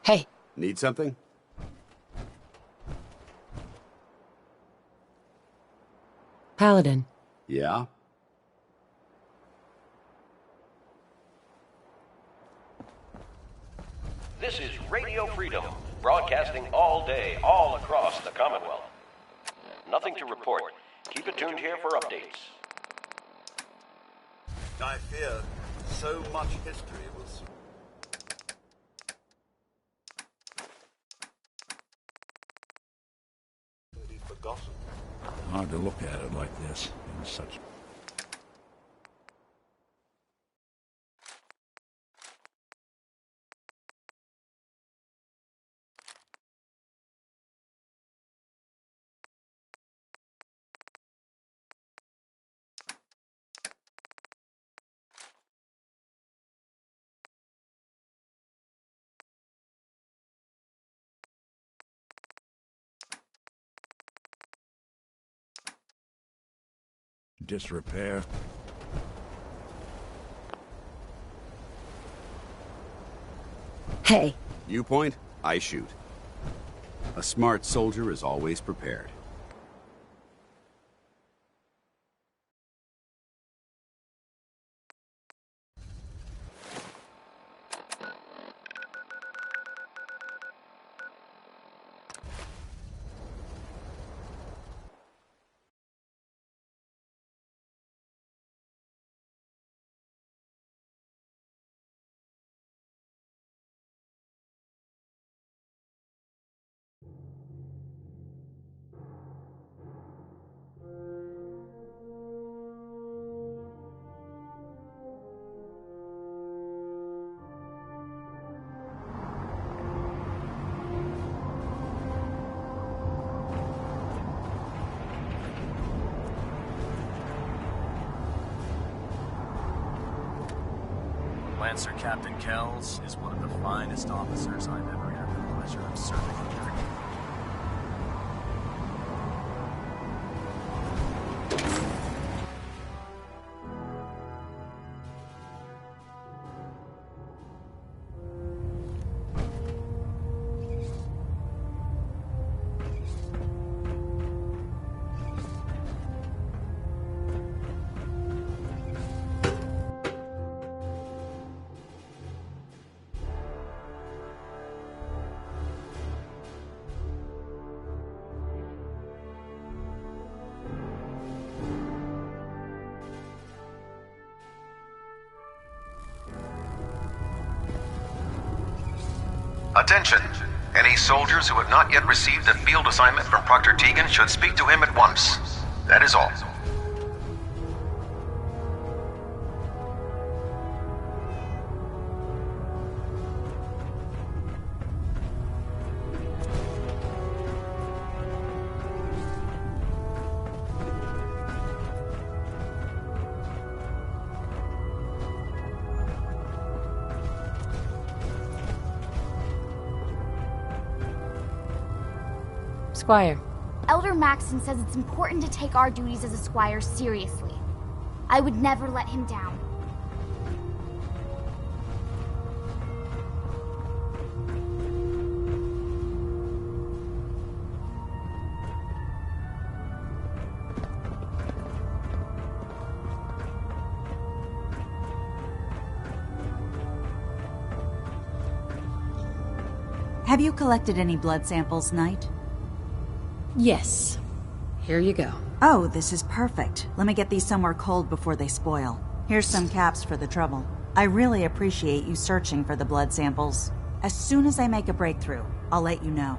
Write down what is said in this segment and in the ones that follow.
Hey. Need something? Paladin. Yeah? This is Radio Freedom, broadcasting all day, all across the Commonwealth. Nothing to report. Keep it tuned here for updates. I fear so much history was... forgotten. Hard to look at it like this, in such... disrepair. Hey. You point, I shoot. A smart soldier is always prepared. Lancer Captain Kells is one of the finest officers I've ever had the pleasure of serving under. Attention! Any soldiers who have not yet received a field assignment from Proctor Tegan should speak to him at once. That is all. Squire. Elder Maxson says it's important to take our duties as a squire seriously. I would never let him down. Have you collected any blood samples, Knight? Yes. Here you go. Oh, this is perfect. Let me get these somewhere cold before they spoil. Here's some caps for the trouble. I really appreciate you searching for the blood samples. As soon as I make a breakthrough, I'll let you know.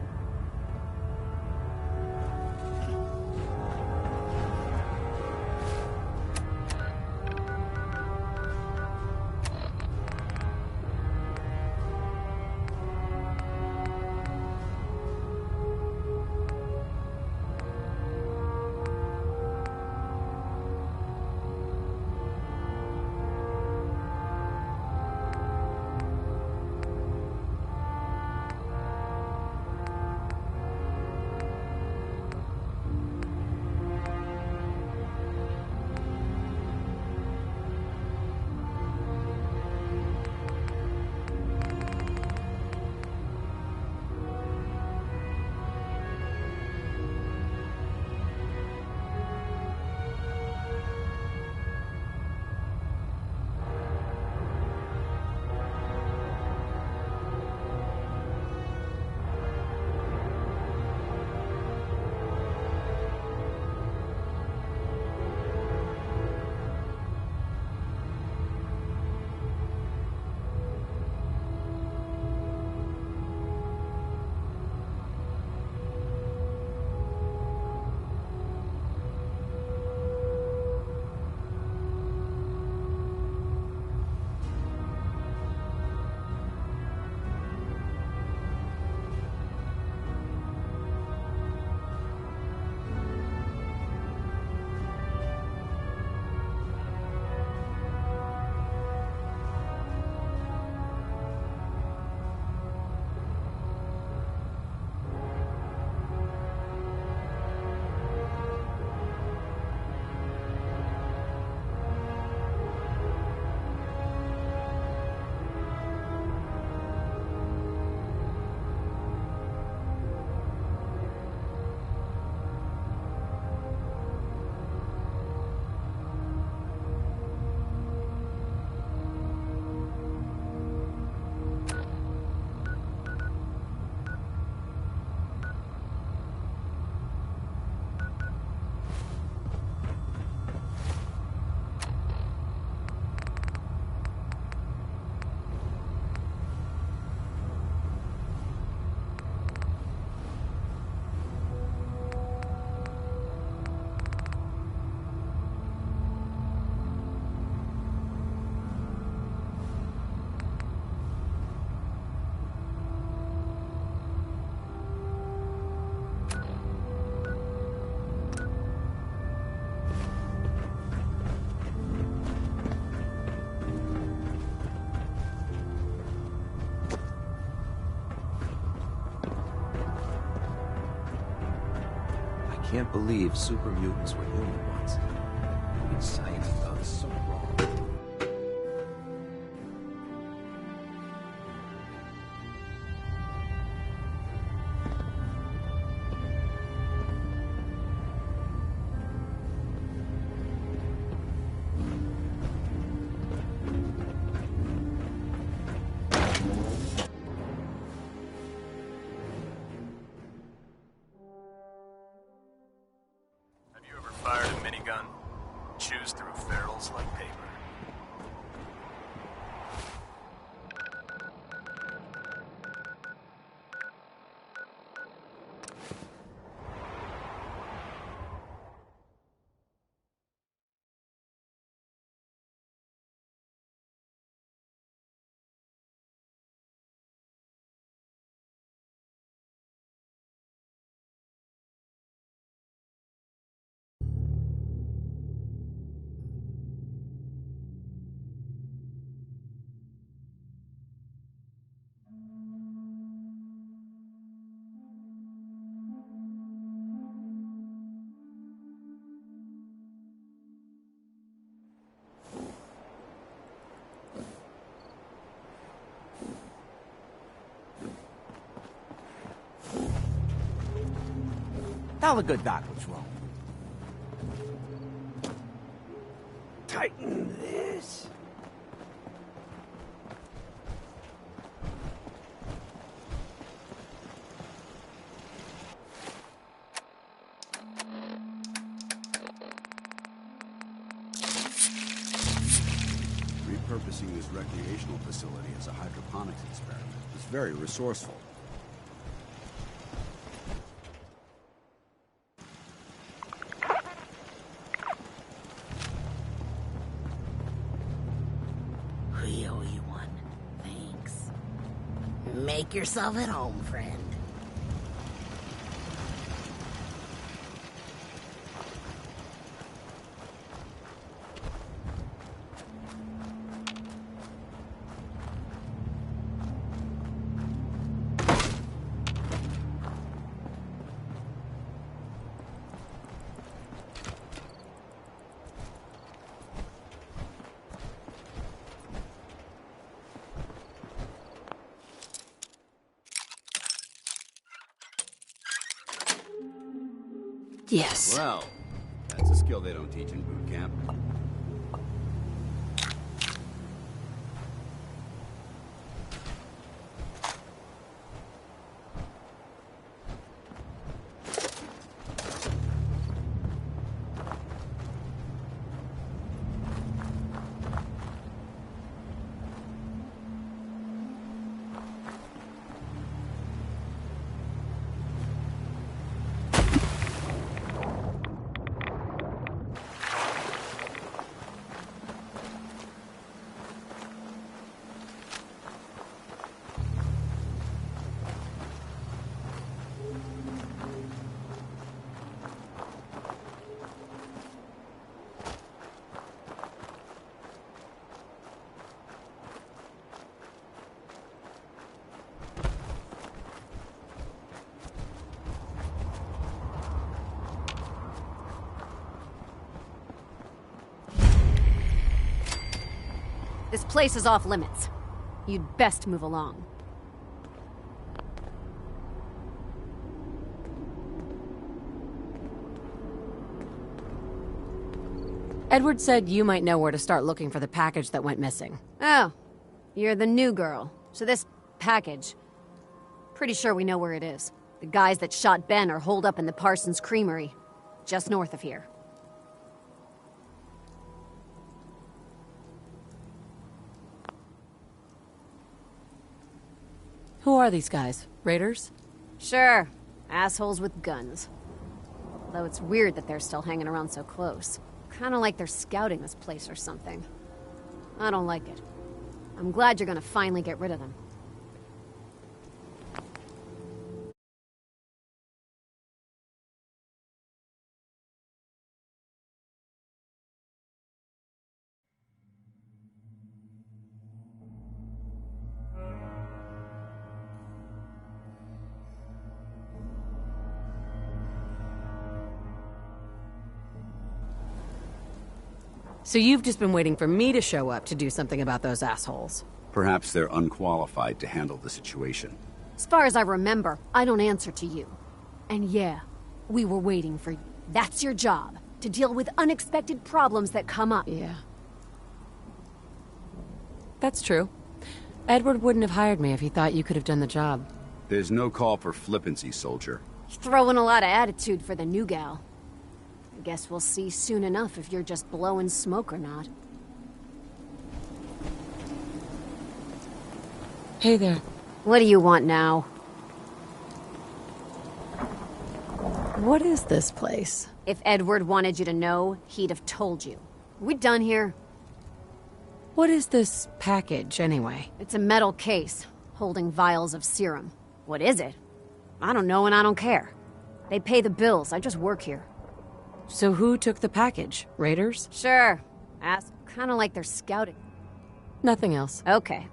Can't believe super mutants were human ones. What science done so wrong? Have you ever fired a minigun? Chews through ferrules like paper. Tell the good doc what's wrong. Tighten this. Repurposing this recreational facility as a hydroponics experiment is very resourceful. We owe you one. Thanks. Make yourself at home, friend. Yes. Well, that's a skill they don't teach in boot camp. This place is off limits. You'd best move along. Edward said you might know where to start looking for the package that went missing. Oh, you're the new girl. So this package... Pretty sure we know where it is. The guys that shot Ben are holed up in the Parsons Creamery, just north of here. Who are these guys? Raiders? Sure. Assholes with guns. Though it's weird that they're still hanging around so close. Kinda like they're scouting this place or something. I don't like it. I'm glad you're gonna finally get rid of them. So you've just been waiting for me to show up to do something about those assholes. Perhaps they're unqualified to handle the situation. As far as I remember, I don't answer to you. And yeah, we were waiting for you. That's your job, to deal with unexpected problems that come up. Yeah. That's true. Edward wouldn't have hired me if he thought you could have done the job. There's no call for flippancy, soldier. Throwing a lot of attitude for the new gal. I guess we'll see soon enough if you're just blowing smoke or not. Hey there. What do you want now? What is this place? If Edward wanted you to know, he'd have told you. We done here? What is this package, anyway? It's a metal case, holding vials of serum. What is it? I don't know and I don't care. They pay the bills, I just work here. So who took the package? Raiders? Sure. Ask. Kinda like they're scouting. Nothing else. Okay.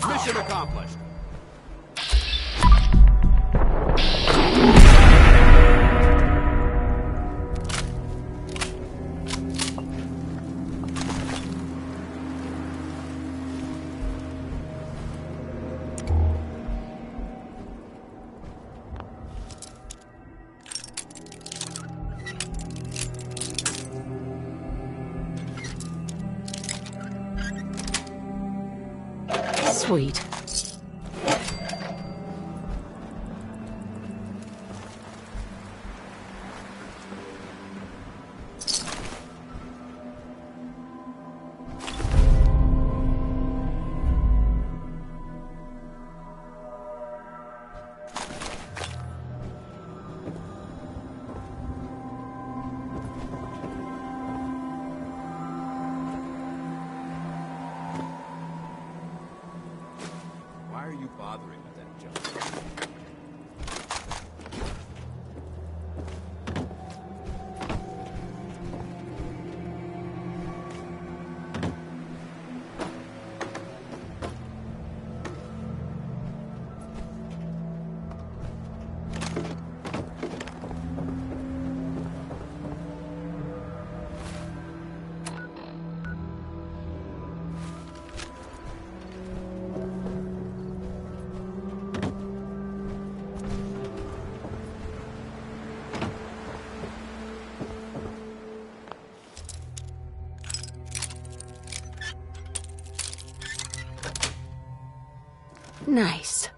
Mission accomplished. Sweet. Why are you bothering with that junk? Nice.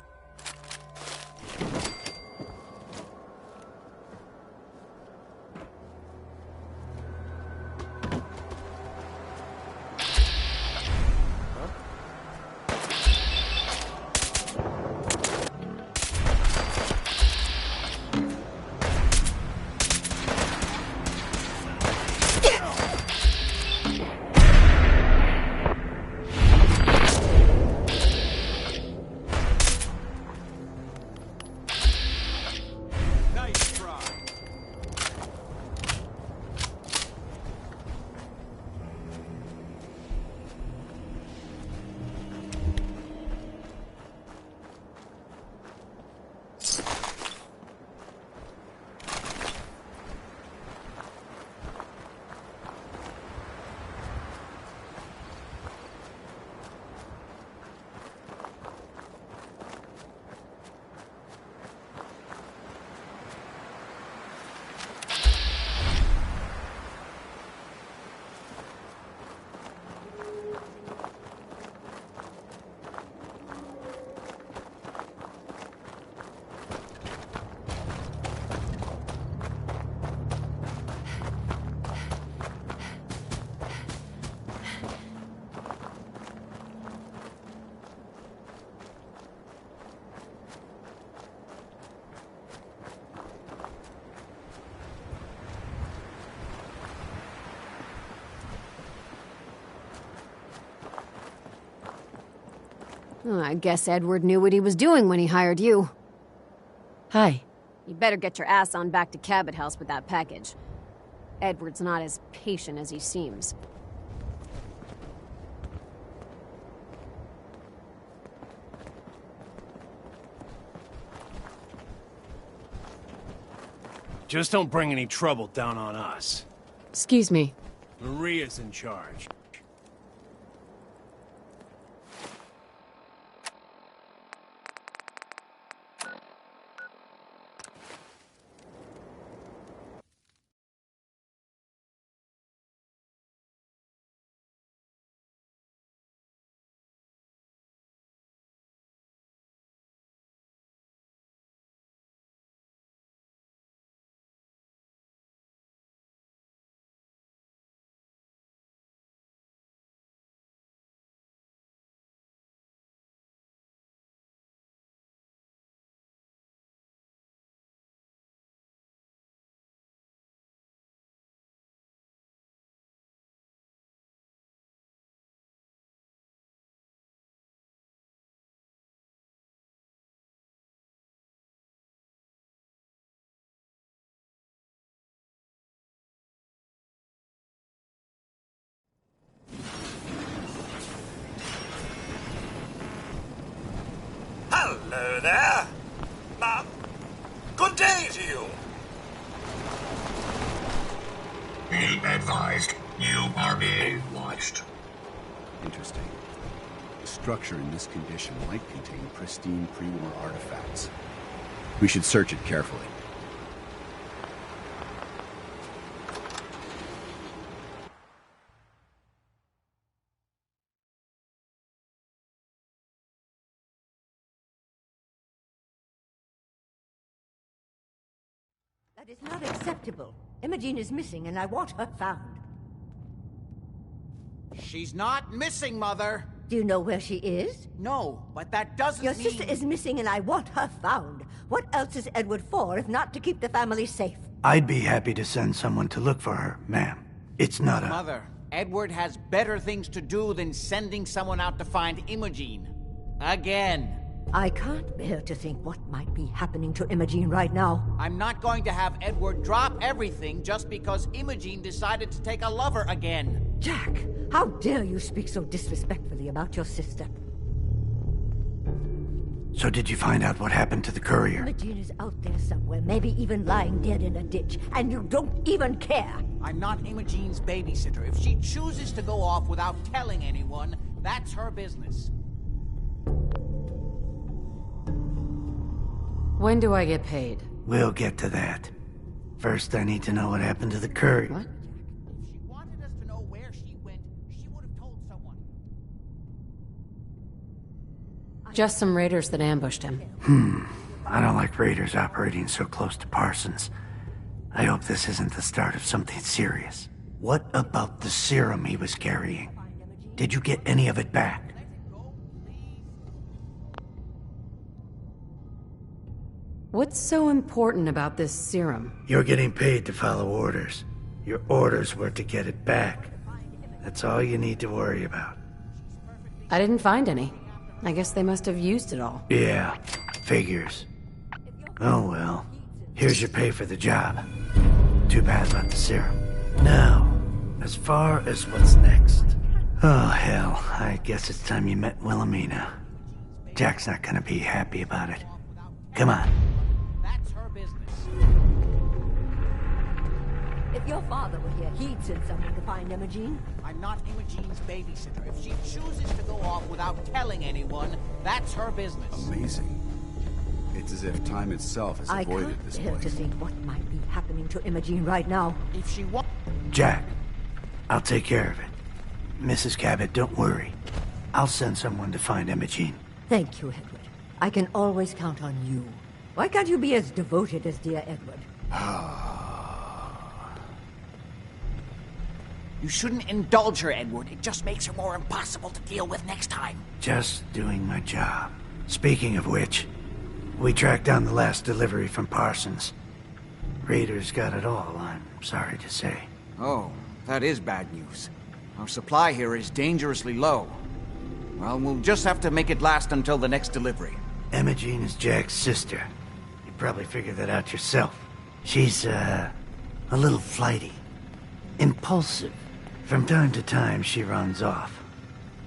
I guess Edward knew what he was doing when he hired you. Hi. You better get your ass on back to Cabot House with that package. Edward's not as patient as he seems. Just don't bring any trouble down on us. Excuse me. Maria's in charge. Hello there. Good day to you. Be advised, you are being watched. Interesting. The structure in this condition might contain pristine pre-war artifacts. We should search it carefully. That is not acceptable. Imogene is missing, and I want her found. She's not missing, Mother. Do you know where she is? No, but that doesn't Your mean... sister is missing, and I want her found. What else is Edward for, if not to keep the family safe? I'd be happy to send someone to look for her, ma'am. It's not a... Mother, Edward has better things to do than sending someone out to find Imogene. Again. I can't bear to think what might be happening to Imogene right now. I'm not going to have Edward drop everything just because Imogene decided to take a lover again. Jack, how dare you speak so disrespectfully about your sister? So did you find out what happened to the courier? Imogene is out there somewhere, maybe even lying dead in a ditch, and you don't even care. I'm not Imogene's babysitter. If she chooses to go off without telling anyone, that's her business. When do I get paid? We'll get to that. First, I need to know what happened to the courier. What? If she wanted us to know where she went, she would have told someone. Just some raiders that ambushed him. I don't like raiders operating so close to Parsons. I hope this isn't the start of something serious. What about the serum he was carrying? Did you get any of it back? What's so important about this serum? You're getting paid to follow orders. Your orders were to get it back. That's all you need to worry about. I didn't find any. I guess they must have used it all. Yeah, figures. Oh well. Here's your pay for the job. Too bad about the serum. Now, as far as what's next. Oh hell, I guess it's time you met Wilhelmina. Jack's not gonna be happy about it. Come on. That's her business. If your father were here, he'd send someone to find Imogene. I'm not Imogene's babysitter. If she chooses to go off without telling anyone, that's her business. Amazing. It's as if time itself has avoided this I can't bear place. to think what might be happening to Imogene right now. If she wants... Jack, I'll take care of it. Mrs. Cabot, don't worry. I'll send someone to find Imogene. Thank you, Edward. I can always count on you. Why can't you be as devoted as dear Edward? You shouldn't indulge her, Edward. It just makes her more impossible to deal with next time. Just doing my job. Speaking of which, we tracked down the last delivery from Parsons. Raiders got it all, I'm sorry to say. Oh, that is bad news. Our supply here is dangerously low. Well, we'll just have to make it last until the next delivery. Imogene is Jack's sister. You probably figured that out yourself. She's, a little flighty. Impulsive. From time to time, she runs off.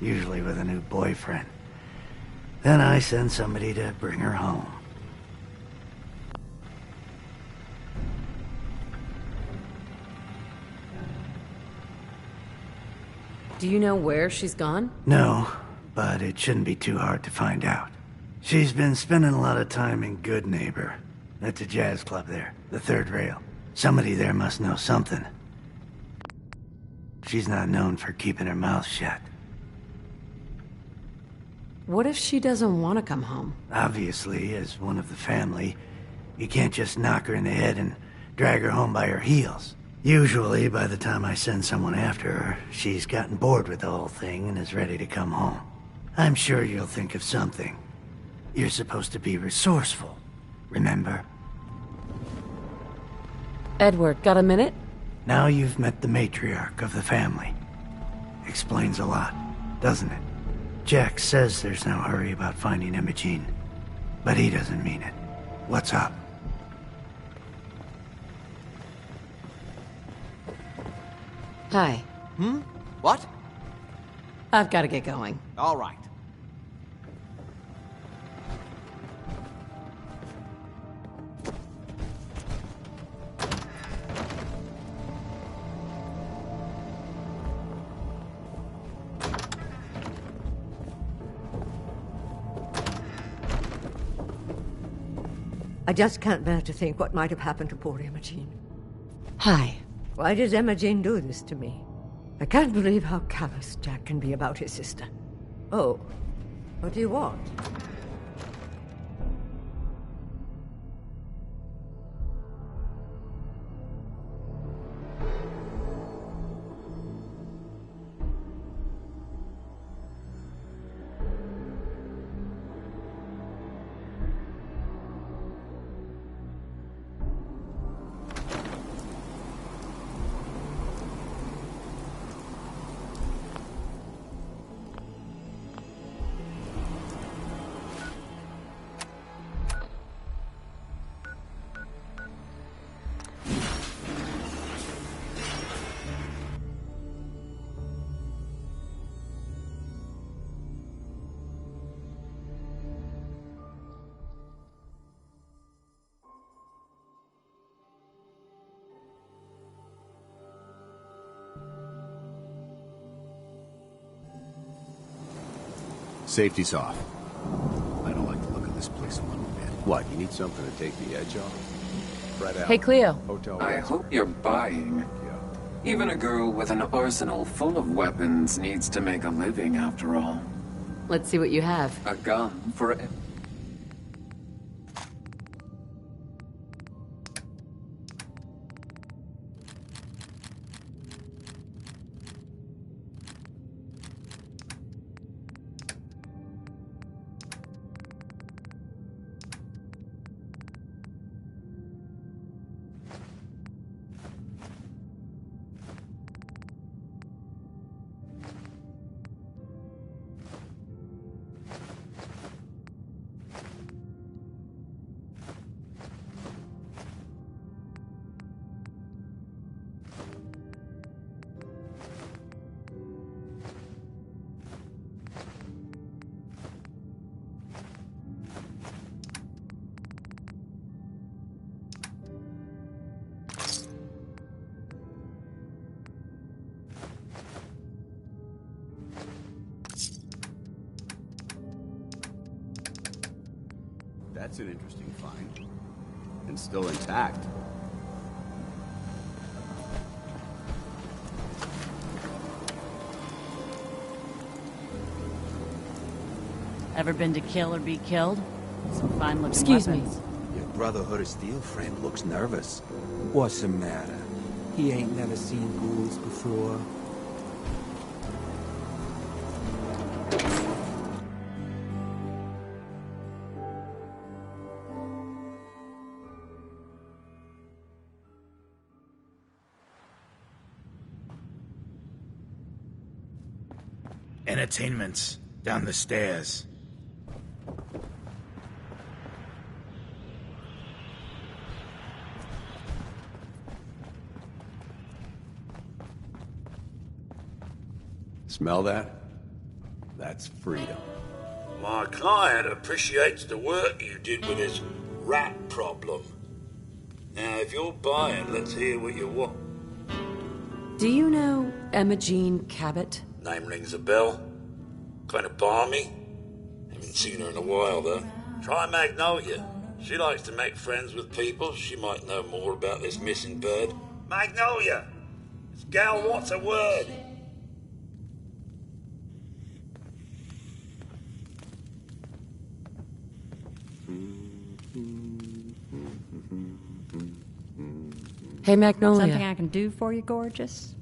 Usually with a new boyfriend. Then I send somebody to bring her home. Do you know where she's gone? No, but it shouldn't be too hard to find out. She's been spending a lot of time in Good Neighbor. That's a jazz club there, the third rail. Somebody there must know something. She's not known for keeping her mouth shut. What if she doesn't want to come home? Obviously, as one of the family, you can't just knock her in the head and drag her home by her heels. Usually, by the time I send someone after her, she's gotten bored with the whole thing and is ready to come home. I'm sure you'll think of something. You're supposed to be resourceful, remember? Edward, got a minute? Now you've met the matriarch of the family. Explains a lot, doesn't it? Jack says there's no hurry about finding Imogene, but he doesn't mean it. What's up? Hi. What? I've got to get going. All right. I just can't bear to think what might have happened to poor Imogene. Hi. Why did Imogene do this to me? I can't believe how callous Jack can be about his sister. Oh, what do you want? Safety's off. I don't like the look of this place one bit. What, you need something to take the edge off? Fred out. Hey, Cleo. Hotel I hope you're buying. Even a girl with an arsenal full of weapons needs to make a living, after all. Let's see what you have. A gun for... That's an interesting find. And still intact. Ever been to kill or be killed? Some fine looking Excuse me. weapons. Your Brotherhood of Steel friend looks nervous. What's the matter? He ain't never seen ghouls before. Entertainment. Down the stairs. Smell that? That's freedom. My client appreciates the work you did with his rat problem. Now, if you're buying, let's hear what you want. Do you know Emma Jean Cabot? Name rings a bell. Kind of balmy. Haven't seen her in a while, though. Try Magnolia. She likes to make friends with people. She might know more about this missing bird. Magnolia! This gal wants a word. Hey, Magnolia. Something I can do for you, gorgeous?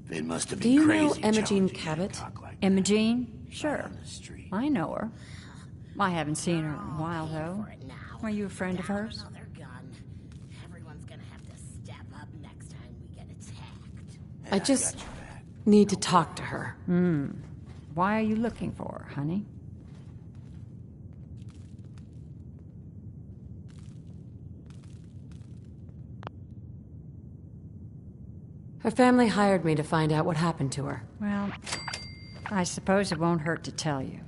They must have Do been you crazy. know Emma Jean Cabot? Emma Jean? Sure. I know her. I haven't seen her in a while, though. Are you a friend of hers? Everyone's gonna have to step up next time we get attacked. I just need to talk to her. Why are you looking for her, honey? Her family hired me to find out what happened to her. Well, I suppose it won't hurt to tell you.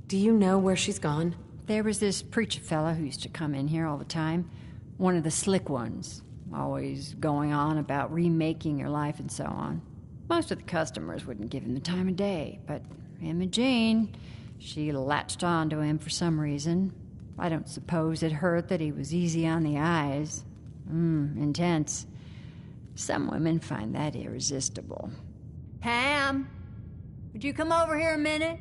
Do you know where she's gone? There was this preacher fella who used to come in here all the time. One of the slick ones. Always going on about remaking your life and so on. Most of the customers wouldn't give him the time of day, but Emma Jean, she latched on to him for some reason. I don't suppose it hurt that he was easy on the eyes. Intense. Some women find that irresistible. Pam, would you come over here a minute?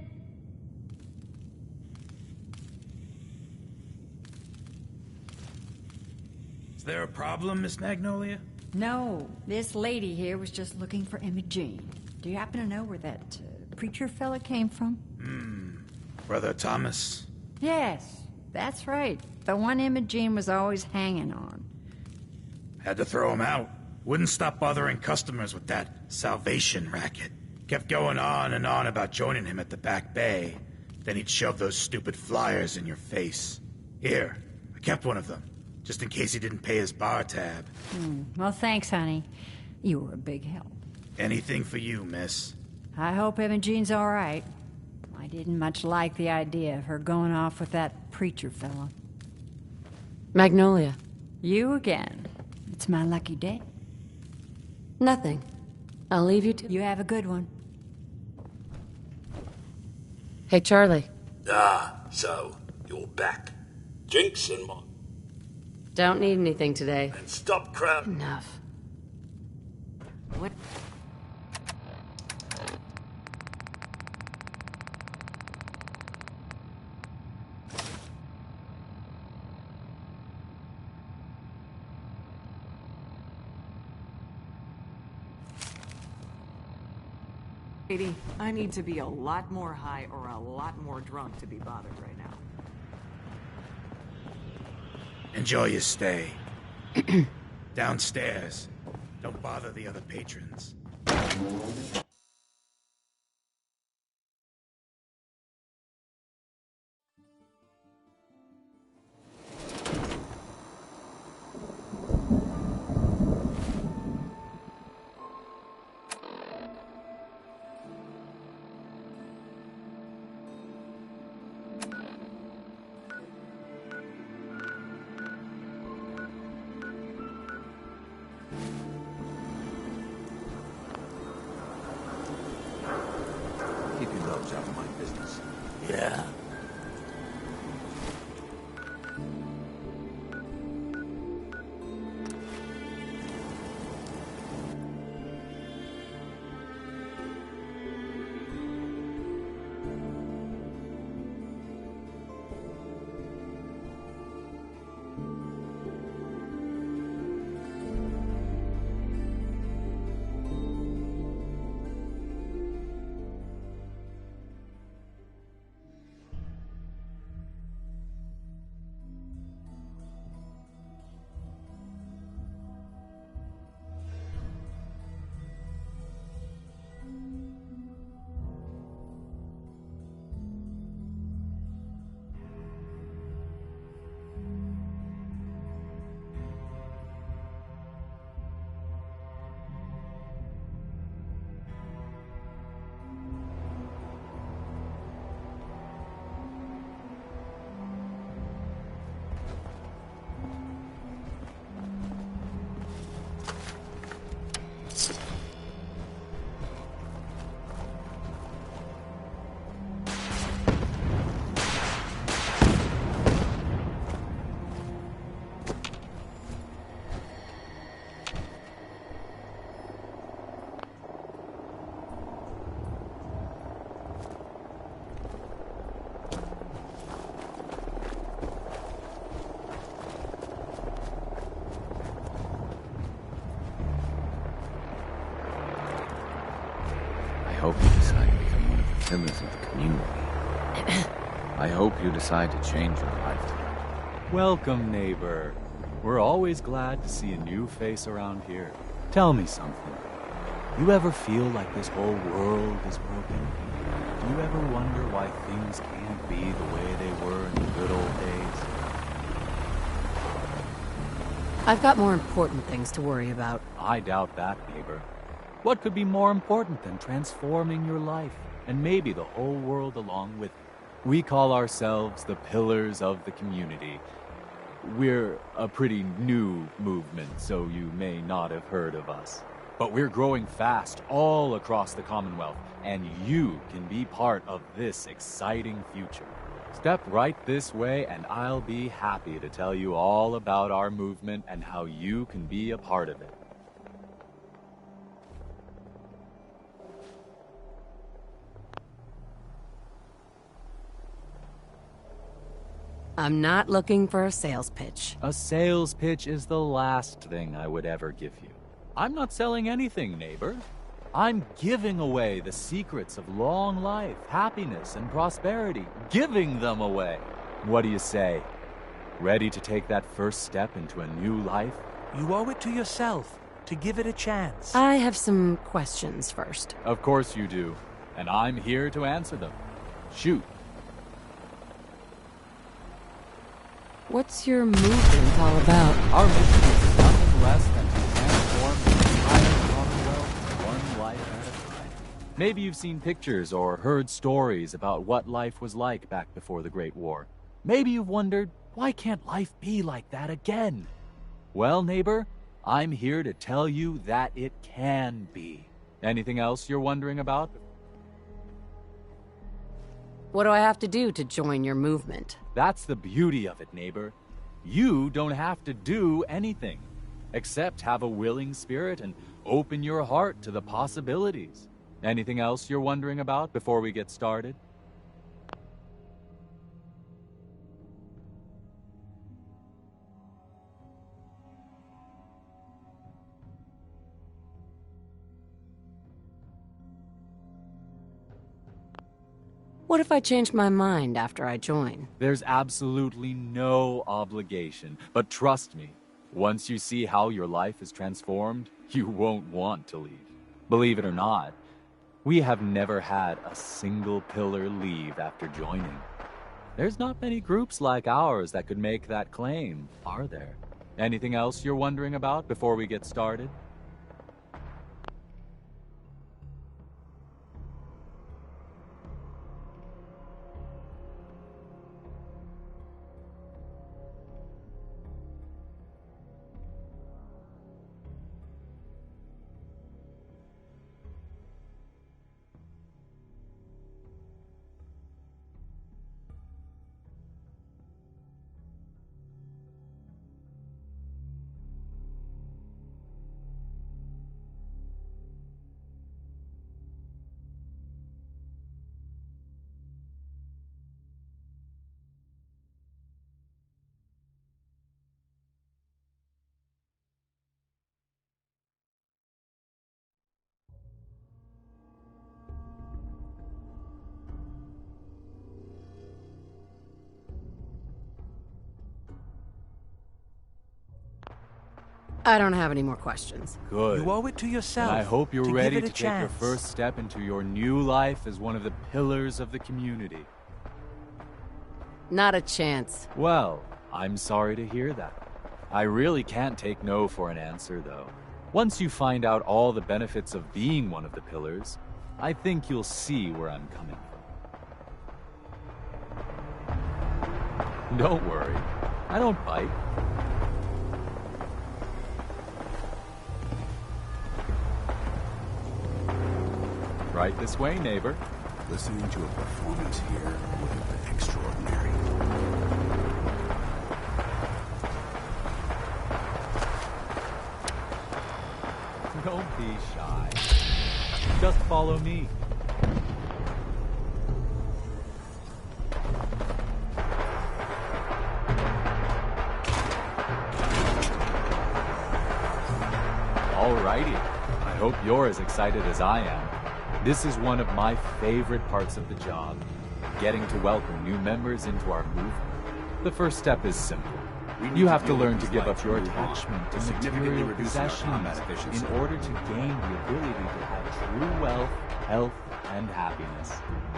Is there a problem, Miss Magnolia? No, this lady here was just looking for Emma Jean. Do you happen to know where that preacher fella came from? Brother Thomas? Yes, that's right. The one Emma Jean was always hanging on. Had to throw him out. Wouldn't stop bothering customers with that salvation racket. Kept going on and on about joining him at the back bay. Then he'd shove those stupid flyers in your face. Here, I kept one of them, just in case he didn't pay his bar tab. Well, thanks, honey. You were a big help. Anything for you, miss. I hope Emma Jean's all right. I didn't much like the idea of her going off with that preacher fella. Magnolia. You again. It's my lucky day. Nothing. I'll leave you to... You have a good one. Hey, Charlie. So, you're back. Jinx and Mon. Don't need anything today. And stop crowding. Enough. What? Lady, I need to be a lot more high or a lot more drunk to be bothered right now. Enjoy your stay. Downstairs. Don't bother the other patrons. hope you decide to become one of the pillars of the community. I hope you decide to change your life tonight. Welcome, neighbor. We're always glad to see a new face around here. Tell me something. You ever feel like this whole world is broken? Do you ever wonder why things can't be the way they were in the good old days? I've got more important things to worry about. I doubt that, neighbor. What could be more important than transforming your life, and maybe the whole world along with you? We call ourselves the Pillars of the Community. We're a pretty new movement, so you may not have heard of us. But we're growing fast all across the Commonwealth, and you can be part of this exciting future. Step right this way, and I'll be happy to tell you all about our movement and how you can be a part of it. I'm not looking for a sales pitch. A sales pitch is the last thing I would ever give you. I'm not selling anything, neighbor. I'm giving away the secrets of long life, happiness, and prosperity. Giving them away. What do you say? Ready to take that first step into a new life? You owe it to yourself to give it a chance. I have some questions first. Of course you do. And I'm here to answer them. Shoot. What's your movement all about? Our mission is nothing less than to transform the entire Commonwealth one life at a time. Maybe you've seen pictures or heard stories about what life was like back before the Great War. Maybe you've wondered, why can't life be like that again? Well, neighbor, I'm here to tell you that it can be. Anything else you're wondering about? What do I have to do to join your movement? That's the beauty of it, neighbor. You don't have to do anything, except have a willing spirit and open your heart to the possibilities. Anything else you're wondering about before we get started? What if I change my mind after I join? There's absolutely no obligation, but trust me, once you see how your life is transformed, you won't want to leave. Believe it or not, we have never had a single pillar leave after joining. There's not many groups like ours that could make that claim, are there? Anything else you're wondering about before we get started? I don't have any more questions. Good. You owe it to yourself. And I hope you're ready to take your chance. first step into your new life as one of the pillars of the community. Not a chance. Well, I'm sorry to hear that. I really can't take no for an answer, though. Once you find out all the benefits of being one of the pillars, I think you'll see where I'm coming from. Don't worry. I don't bite. Right this way, neighbor. Listening to a performance here would have been extraordinary. Don't be shy. Just follow me. Alrighty. I hope you're as excited as I am. This is one of my favorite parts of the job, getting to welcome new members into our movement. The first step is simple. You have to learn to give up your attachment to material possessions in order to gain the ability to have true wealth, health, and happiness.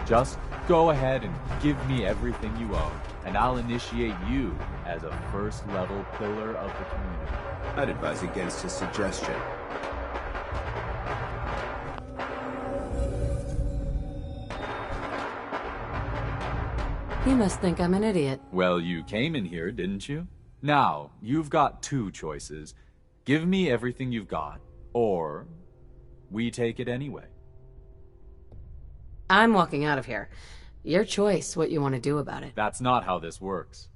Just go ahead and give me everything you own, and I'll initiate you as a first-level pillar of the community. I'd advise against his suggestion. You must think I'm an idiot. Well, you came in here, didn't you? Now, you've got two choices. Give me everything you've got, or we take it anyway. I'm walking out of here. Your choice what you want to do about it. That's not how this works.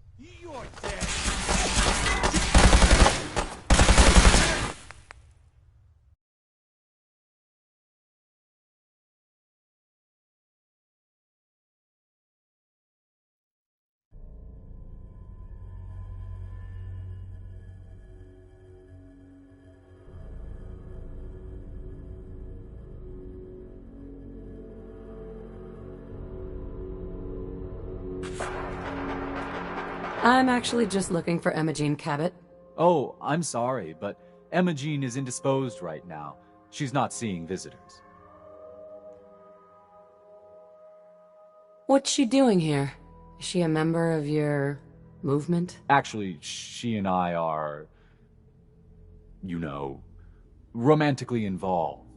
I'm actually just looking for Emma Jean Cabot. Oh, I'm sorry, but Emma Jean is indisposed right now. She's not seeing visitors. What's she doing here? Is she a member of your movement? Actually, she and I are, you know, romantically involved.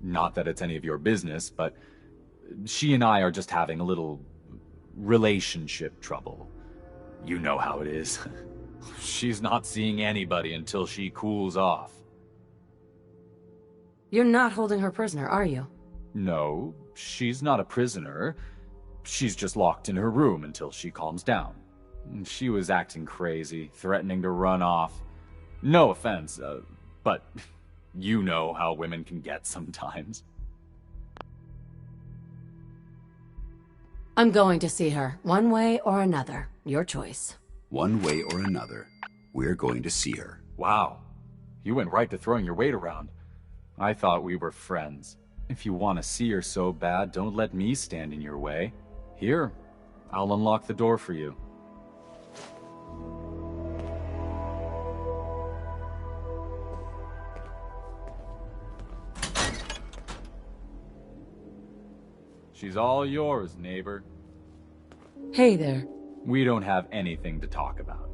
Not that it's any of your business, but she and I are just having a little relationship trouble. You know how it is. She's not seeing anybody until she cools off. You're not holding her prisoner, are you? No, she's not a prisoner. She's just locked in her room until she calms down. She was acting crazy, threatening to run off. No offense, but you know how women can get sometimes. I'm going to see her, one way or another. Your choice. One way or another, we're going to see her. Wow. You went right to throwing your weight around. I thought we were friends. If you want to see her so bad, don't let me stand in your way. Here, I'll unlock the door for you. She's all yours, neighbor. Hey there. We don't have anything to talk about.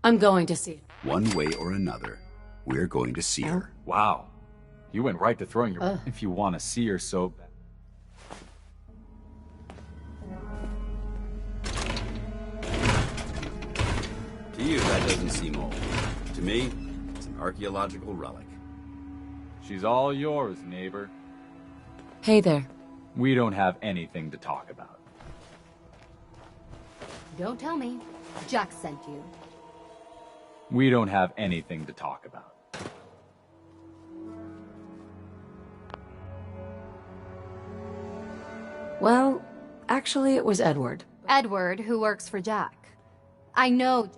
I'm going to see her. One way or another, we're going to see her. Wow. You went right to throwing your... If you want to see her so bad. To you, that doesn't seem old. To me, it's an archaeological relic. She's all yours, neighbor. Hey there. We don't have anything to talk about. Don't tell me. Jack sent you. We don't have anything to talk about. Well, actually, it was Edward. Edward, who works for Jack. I know.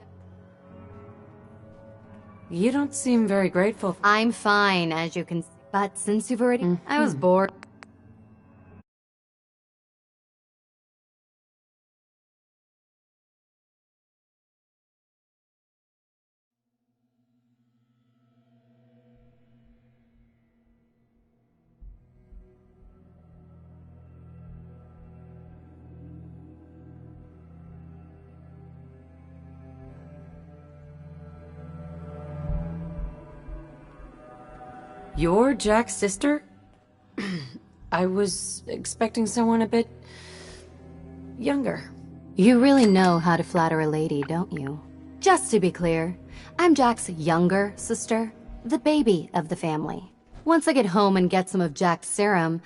You don't seem very grateful. I'm fine, as you can see. But since you've already... I was bored. You're Jack's sister? I was expecting someone a bit... younger. You really know how to flatter a lady, don't you? Just to be clear, I'm Jack's younger sister. the baby of the family. Once I get home and get some of Jack's serum,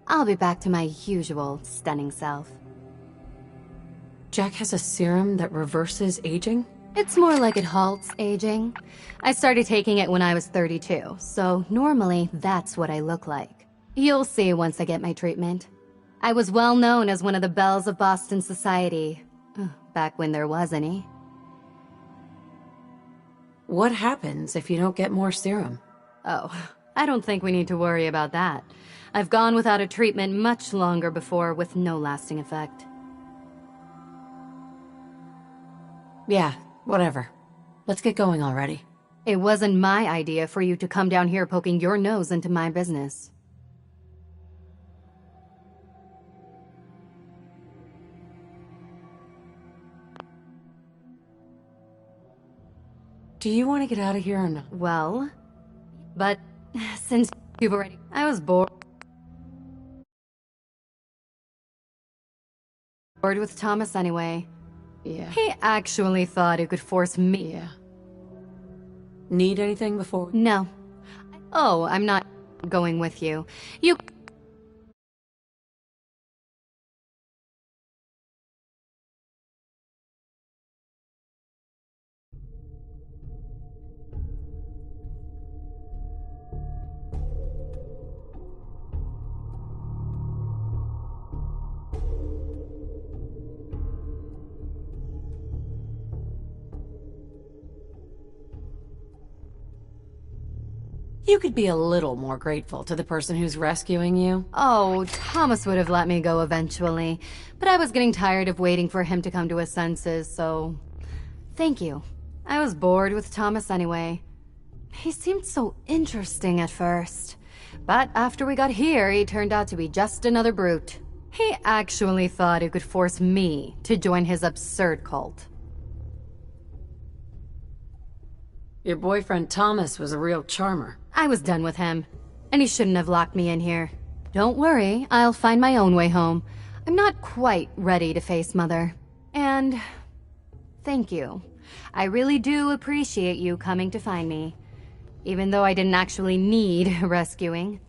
I'll be back to my usual stunning self. Jack has a serum that reverses aging? It's more like it halts aging. I started taking it when I was 32, so normally that's what I look like. You'll see once I get my treatment. I was well known as one of the belles of Boston society, back when there was any. What happens if you don't get more serum? Oh, I don't think we need to worry about that. I've gone without a treatment much longer before with no lasting effect. Yeah, whatever. Let's get going already. It wasn't my idea for you to come down here poking your nose into my business. Do you want to get out of here or not? Well, but since you've already... I was bored with Thomas anyway. Yeah. He actually thought he could force me. Yeah. Need anything before? No. Oh, I'm not going with you. You... You could be a little more grateful to the person who's rescuing you. Oh, Thomas would have let me go eventually, but I was getting tired of waiting for him to come to his senses, so... Thank you. I was bored with Thomas anyway. He seemed so interesting at first, but after we got here, he turned out to be just another brute. He actually thought he could force me to join his absurd cult. Your boyfriend Thomas was a real charmer. I was done with him, and he shouldn't have locked me in here. Don't worry, I'll find my own way home. I'm not quite ready to face Mother. And... thank you. I really do appreciate you coming to find me. Even though I didn't actually need rescuing.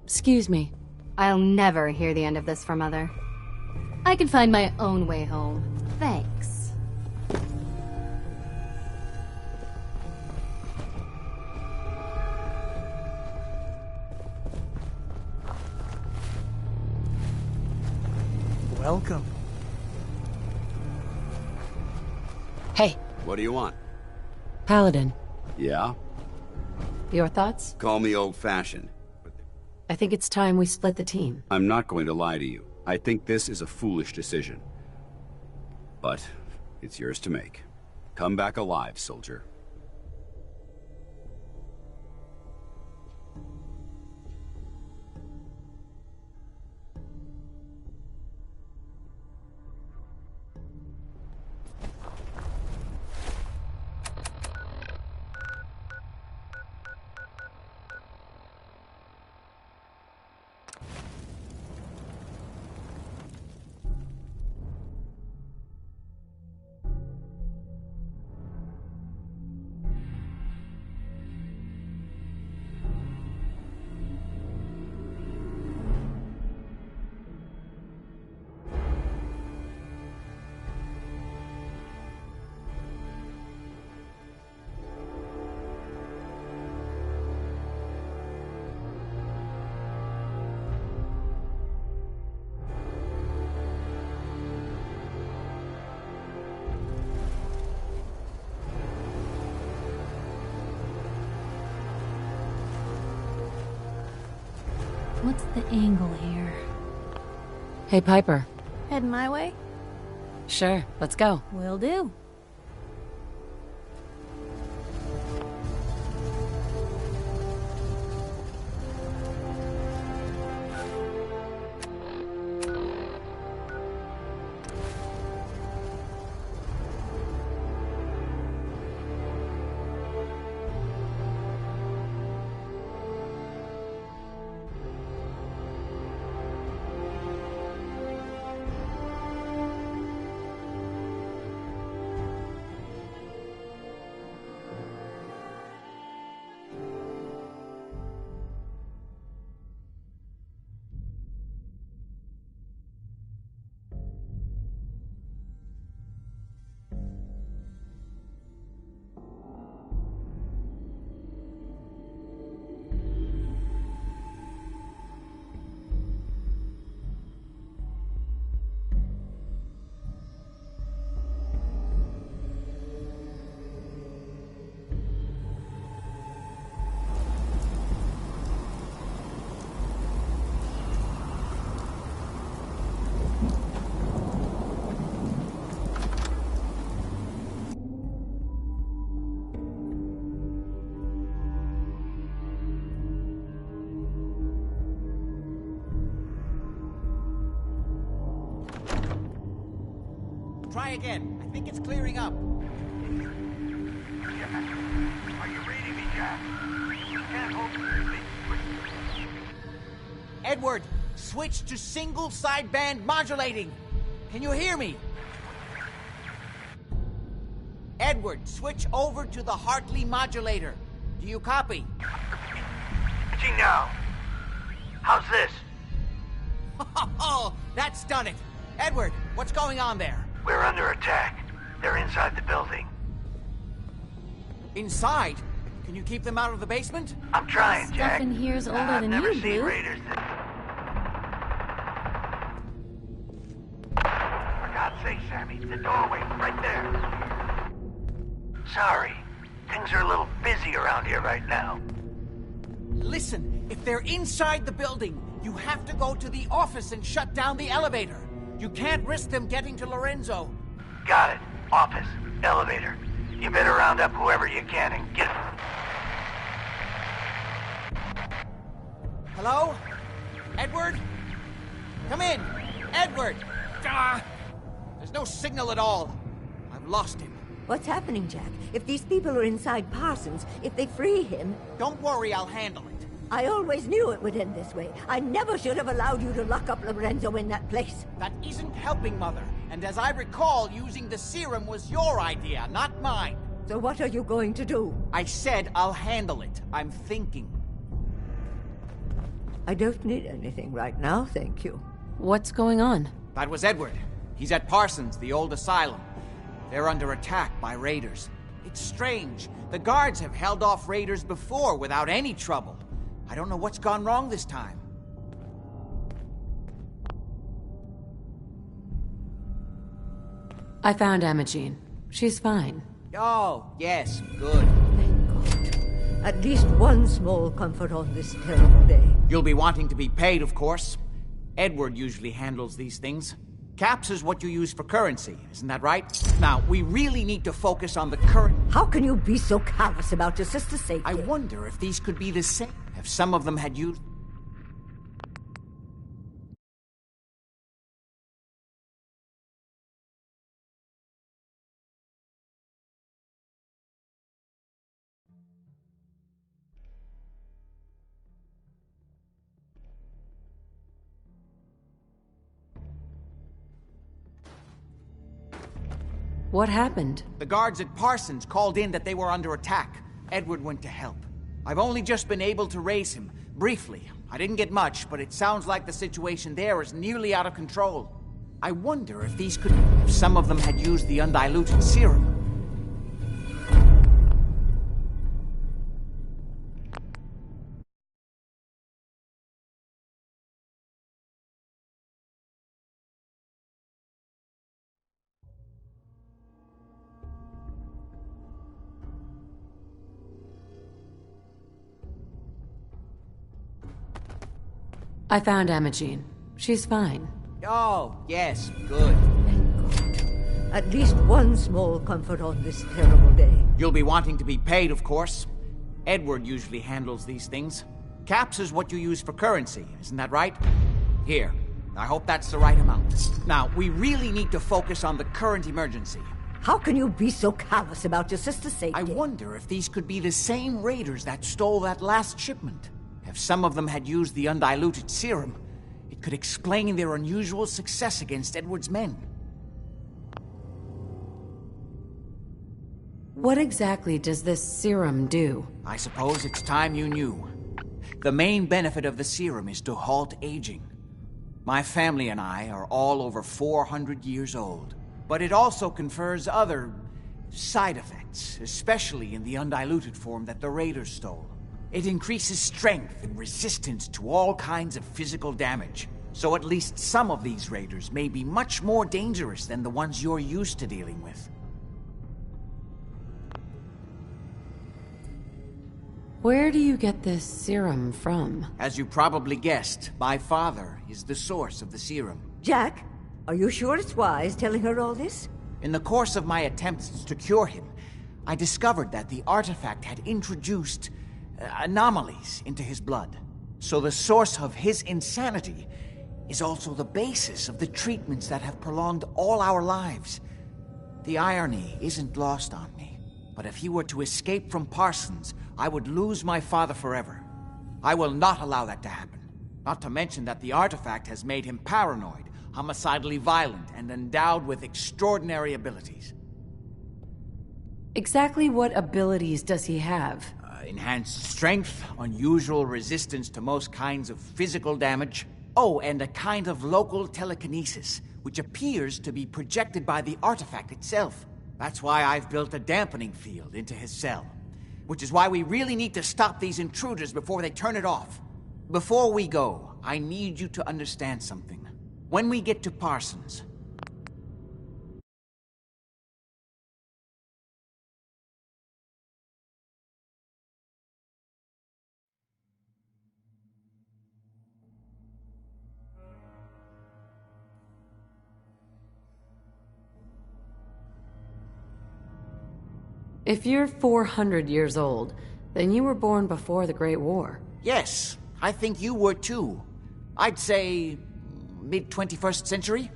Excuse me. I'll never hear the end of this from Mother. I can find my own way home. Thanks. Welcome. Hey. What do you want? Paladin. Yeah? Your thoughts? Call me old-fashioned. I think it's time we split the team. I'm not going to lie to you. I think this is a foolish decision. But it's yours to make. Come back alive, soldier. What's the angle here? Hey, Piper. Heading my way? Sure, let's go. Will do. Try again. I think it's clearing up. Are you reading me, Jack? You can't hold me. Edward, switch to single sideband modulating. Can you hear me? Edward, switch over to the Hartley modulator. Do you copy? Gee, now. How's this? Oh, that's done it. Edward, what's going on there? We're under attack. They're inside the building. Inside? Can you keep them out of the basement? I'm trying, Jack. Stuff in here's older I've than never you, seen Blue. raiders For God's sake, Sammy, the doorway, right there. Sorry. Things are a little busy around here right now. Listen, if they're inside the building, you have to go to the office and shut down the elevator. You can't risk them getting to Lorenzo. Got it. Office. Elevator. You better round up whoever you can and get... Hello? Edward? Come in. Edward! There's no signal at all. I've lost him. What's happening, Jack? If these people are inside Parsons, if they free him... Don't worry, I'll handle it. I always knew it would end this way. I never should have allowed you to lock up Lorenzo in that place. That isn't helping, Mother. And as I recall, using the serum was your idea, not mine. So what are you going to do? I said I'll handle it. I'm thinking. I don't need anything right now, thank you. What's going on? That was Edward. He's at Parsons, the old asylum. They're under attack by raiders. It's strange. The guards have held off raiders before without any trouble. I don't know what's gone wrong this time. I found Imogene. She's fine. Oh, yes, good. Thank God. At least one small comfort on this terrible day. You'll be wanting to be paid, of course. Edward usually handles these things. Caps is what you use for currency, isn't that right? Now, we really need to focus on the current... How can you be so callous about your sister's safety? I wonder if these could be the same. If some of them had used... What happened? The guards at Parsons called in that they were under attack. Edward went to help. I've only just been able to raise him, briefly. I didn't get much, but it sounds like the situation there is nearly out of control. I wonder if these could... if some of them had used the undiluted serum. I found Imogene. She's fine. Oh, yes, good. Thank God. At least one small comfort on this terrible day. You'll be wanting to be paid, of course. Edward usually handles these things. Caps is what you use for currency, isn't that right? Here. I hope that's the right amount. Now, we really need to focus on the current emergency. How can you be so callous about your sister's safety? I wonder if these could be the same raiders that stole that last shipment. If some of them had used the undiluted serum, it could explain their unusual success against Edward's men. What exactly does this serum do? I suppose it's time you knew. The main benefit of the serum is to halt aging. My family and I are all over 400 years old. But it also confers other side effects, especially in the undiluted form that the raiders stole. It increases strength and resistance to all kinds of physical damage. So at least some of these raiders may be much more dangerous than the ones you're used to dealing with. Where do you get this serum from? As you probably guessed, my father is the source of the serum. Jack, are you sure it's wise telling her all this? In the course of my attempts to cure him, I discovered that the artifact had introduced anomalies into his blood. So the source of his insanity is also the basis of the treatments that have prolonged all our lives. The irony isn't lost on me, but if he were to escape from Parsons, I would lose my father forever. I will not allow that to happen. Not to mention that the artifact has made him paranoid, homicidally violent, and endowed with extraordinary abilities. Exactly what abilities does he have? Enhanced strength, unusual resistance to most kinds of physical damage. Oh, and a kind of local telekinesis, which appears to be projected by the artifact itself. That's why I've built a dampening field into his cell. Which is why we really need to stop these intruders before they turn it off. Before we go, I need you to understand something. When we get to Parsons... If you're 400 years old, then you were born before the Great War. Yes, I think you were too. I'd say... mid-21st century?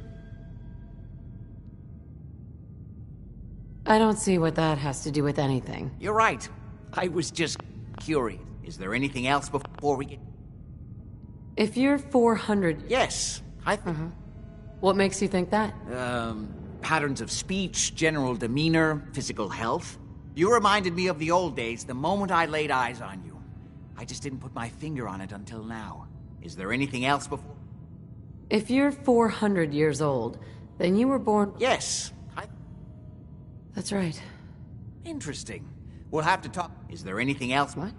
I don't see what that has to do with anything. You're right. I was just curious. Is there anything else before we get... If you're 400... Yes, I think... What makes you think that? Patterns of speech, general demeanor, physical health. You reminded me of the old days the moment I laid eyes on you. I just didn't put my finger on it until now. Is there anything else before... If you're 400 years old, then you were born... Yes, That's right. Interesting. We'll have to talk... Is there anything else? What?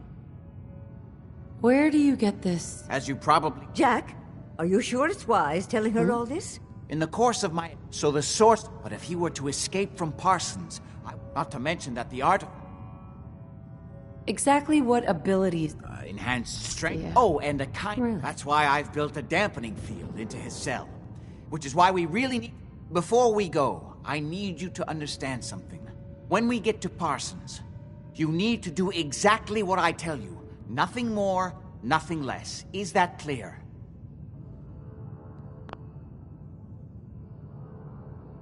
Where do you get this? As you probably... Jack, are you sure it's wise telling her all this? In the course of my... So the source... But if he were to escape from Parsons, not to mention that the art... Exactly what abilities... enhanced strength. Yeah. Oh, and a kind... Really? That's why I've built a dampening field into his cell. Which is why we really need... Before we go, I need you to understand something. When we get to Parsons, you need to do exactly what I tell you. Nothing more, nothing less. Is that clear?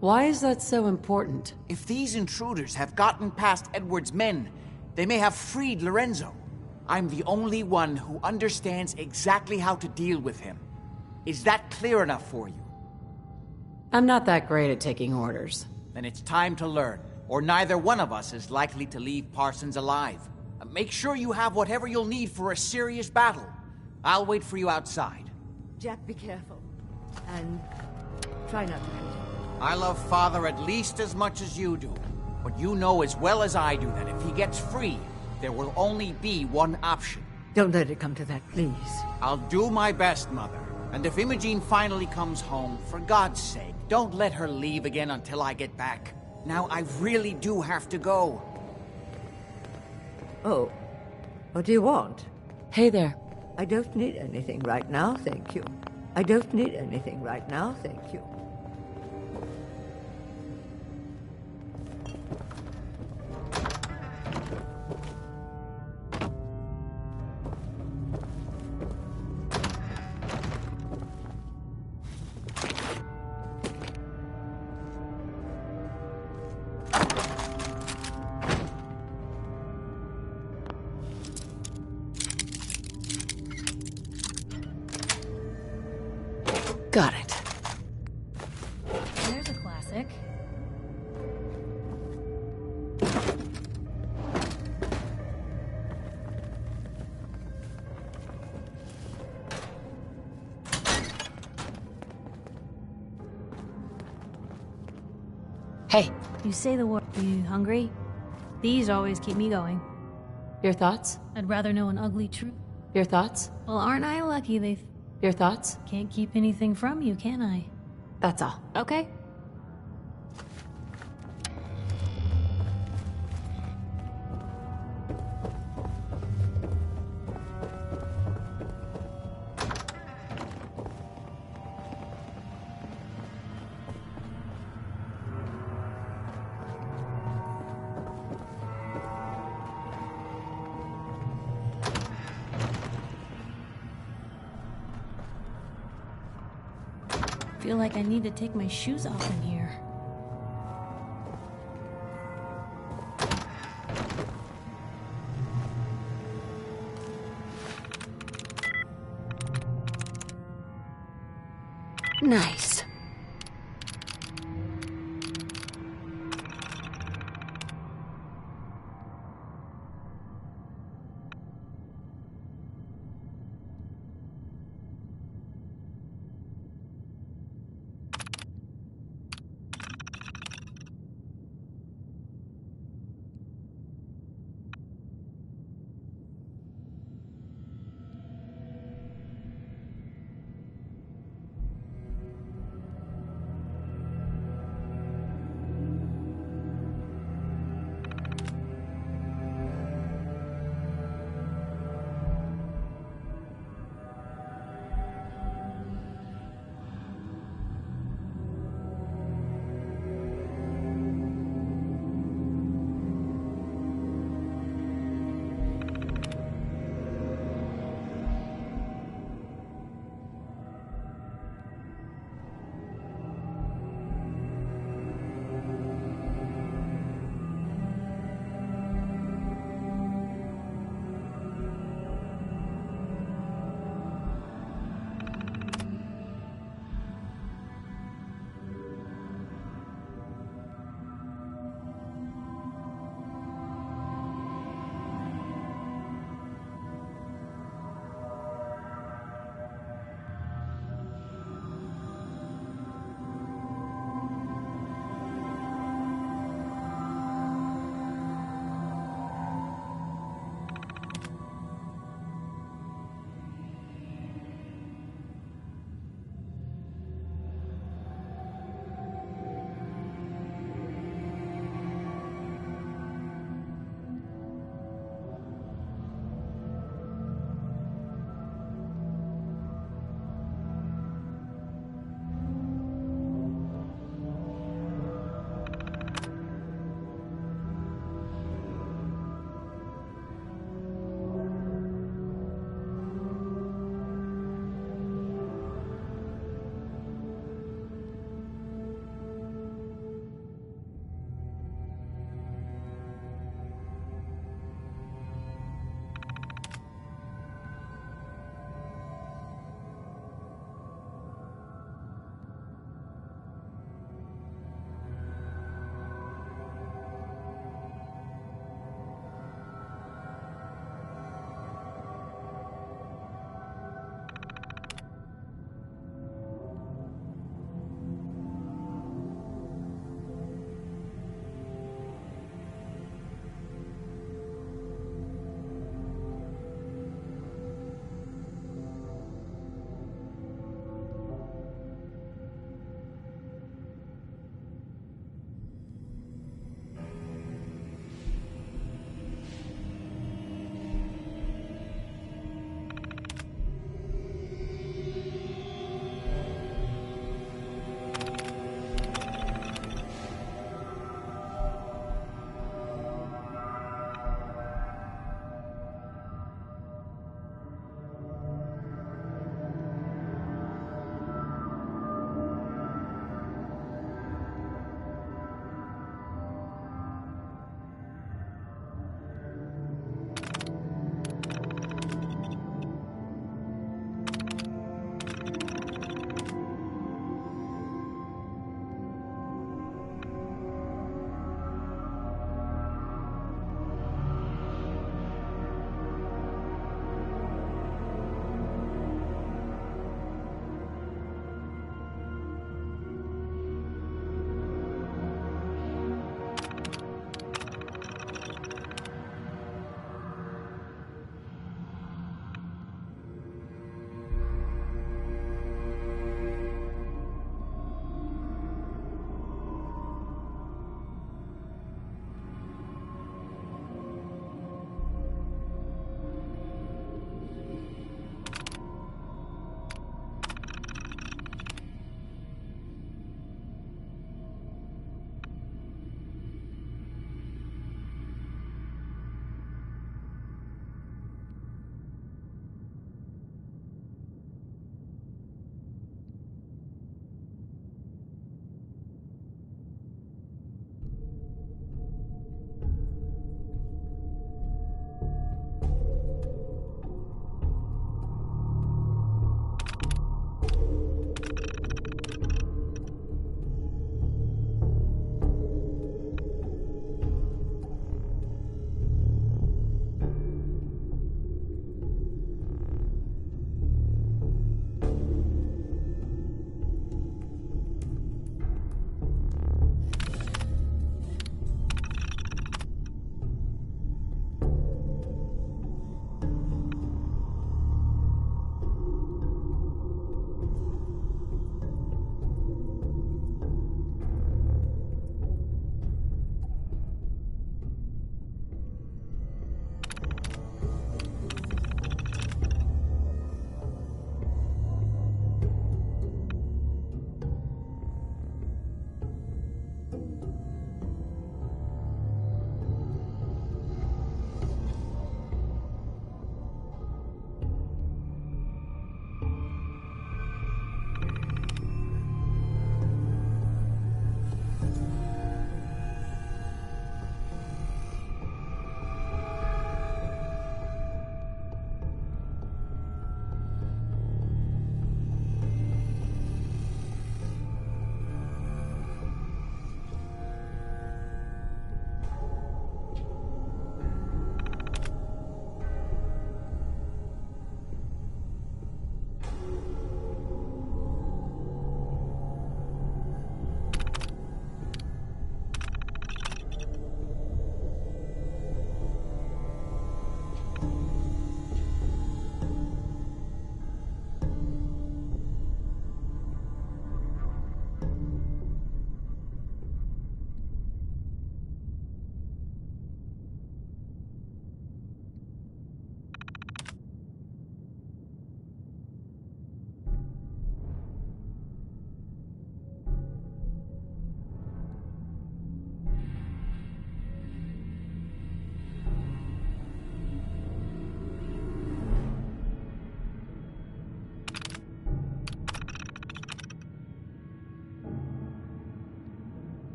Why is that so important? If these intruders have gotten past Edward's men, they may have freed Lorenzo. I'm the only one who understands exactly how to deal with him. Is that clear enough for you? I'm not that great at taking orders. Then it's time to learn, or neither one of us is likely to leave Parsons alive. Make sure you have whatever you'll need for a serious battle. I'll wait for you outside. Jack, be careful. And try not to hurt him. I love Father at least as much as you do. But you know as well as I do that if he gets free, there will only be one option. Don't let it come to that, please. I'll do my best, Mother. And if Imogene finally comes home, for God's sake, don't let her leave again until I get back. Now, I really do have to go. Oh, what do you want? Hey there. I don't need anything right now, thank you. I don't need anything right now, thank you. Got it. There's a classic. Hey. You say the word. Are you hungry? These always keep me going. Your thoughts? I'd rather know an ugly truth. Your thoughts? Well, aren't I lucky they... Your thoughts? Can't keep anything from you, can I? That's all. Okay. Feel like I need to take my shoes off in here. Nice.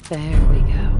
There we go.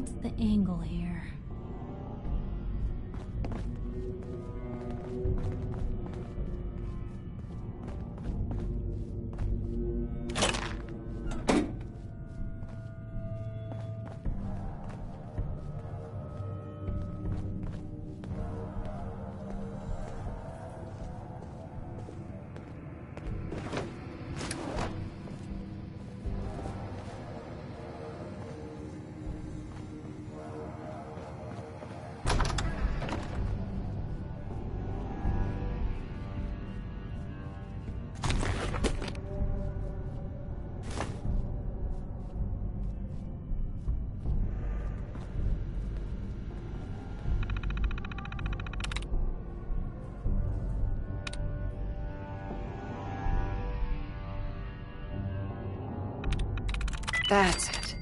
What's the angle here? That's it.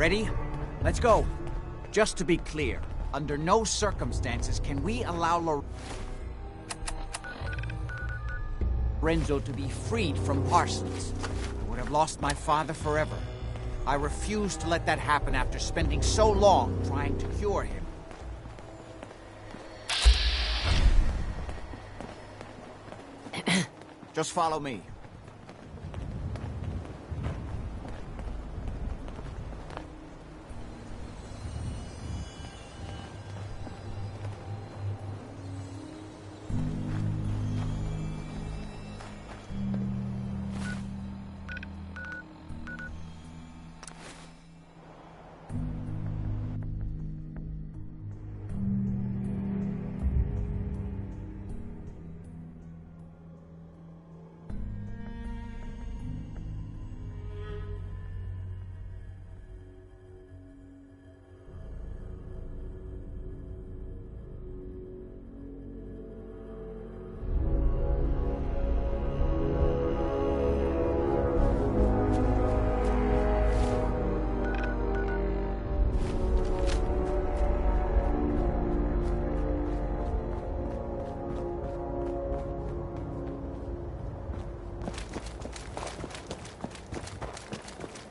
Ready? Let's go. Just to be clear, under no circumstances can we allow Lorenzo to be freed from Parsons. I would have lost my father forever. I refuse to let that happen after spending so long trying to cure him. Just follow me.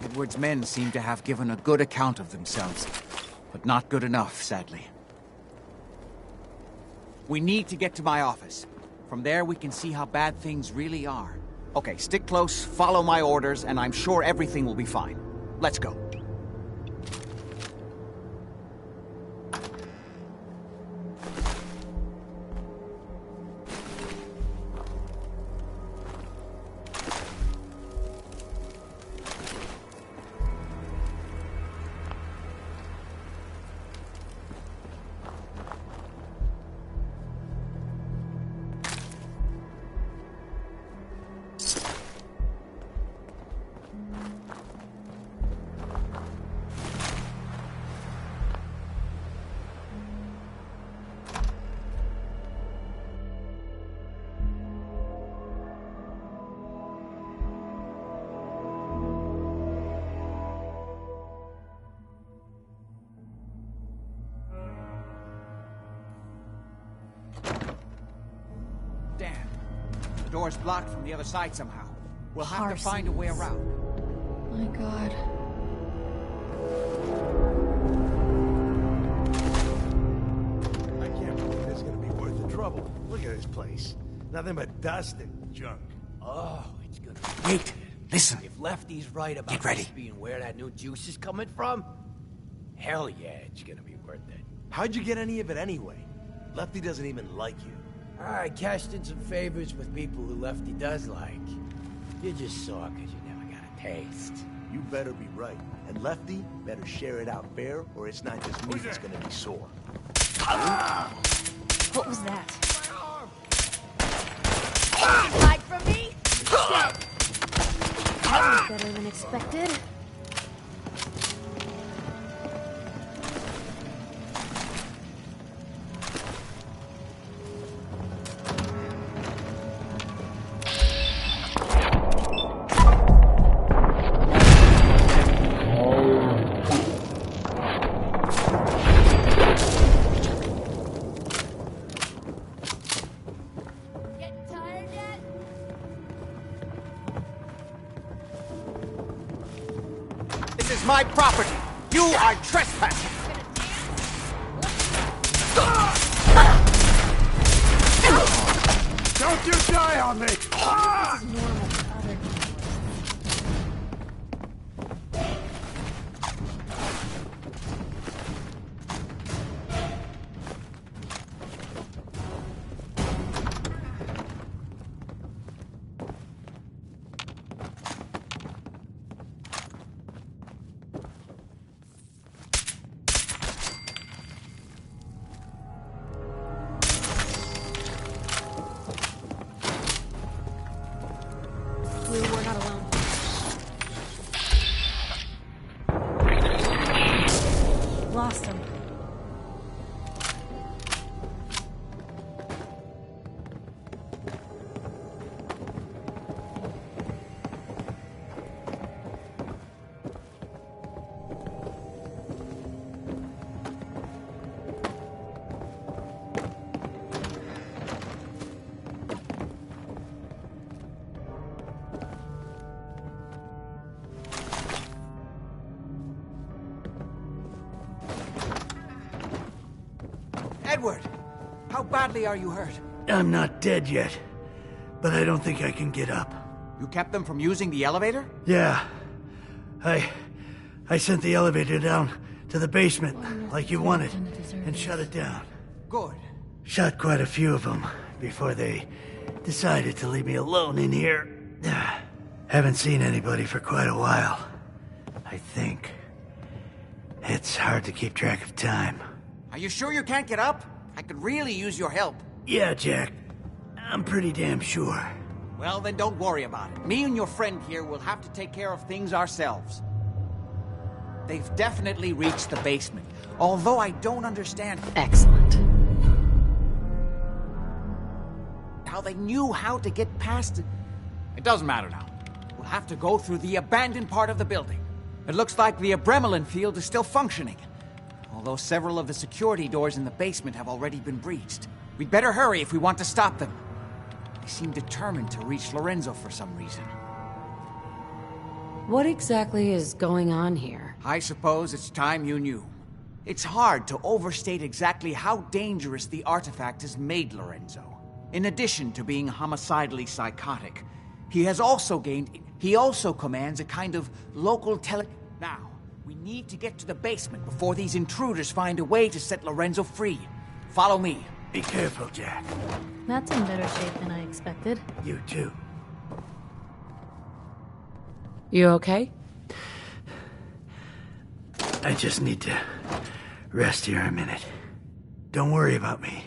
Edward's men seem to have given a good account of themselves, but not good enough, sadly. We need to get to my office. From there, we can see how bad things really are. Okay, stick close, follow my orders, and I'm sure everything will be fine. Let's go. The door's blocked from the other side somehow. We'll have to find a way around. My God. I can't believe this is gonna be worth the trouble. Look at this place. Nothing but dust and junk. Oh, it's gonna be... Wait! Listen! If Lefty's right about Get ready. this being where that new juice is coming from, hell yeah, it's gonna be worth it. How'd you get any of it anyway? Lefty doesn't even like you. I cashed in some favors with people who Lefty does like. You just saw because you never got a taste. You better be right. And Lefty better share it out fair, or it's not just me that's gonna be sore. What was that? Hide from me? That was better than expected. This is my property. You are trespassing. Don't you die on me! This is normal to other people. Edward! How badly are you hurt? I'm not dead yet, but I don't think I can get up. You kept them from using the elevator? Yeah. I sent the elevator down to the basement, like you wanted, and shut it down. Good. Shot quite a few of them before they decided to leave me alone in here. Haven't seen anybody for quite a while, I think. It's hard to keep track of time. Are you sure you can't get up? I could really use your help. Yeah, Jack. I'm pretty damn sure. Well, then don't worry about it. Me and your friend here will have to take care of things ourselves. They've definitely reached the basement, although I don't understand... Excellent. ...how they knew how to get past it. It doesn't matter now. We'll have to go through the abandoned part of the building. It looks like the Abramelin field is still functioning, although several of the security doors in the basement have already been breached. We'd better hurry if we want to stop them. They seem determined to reach Lorenzo for some reason. What exactly is going on here? I suppose it's time you knew. It's hard to overstate exactly how dangerous the artifact has made Lorenzo. In addition to being homicidally psychotic, he also commands a kind of local Now, we need to get to the basement before these intruders find a way to set Lorenzo free. Follow me. Be careful, Jack. Matt's in better shape than I expected. You too. You okay? I just need to rest here a minute. Don't worry about me.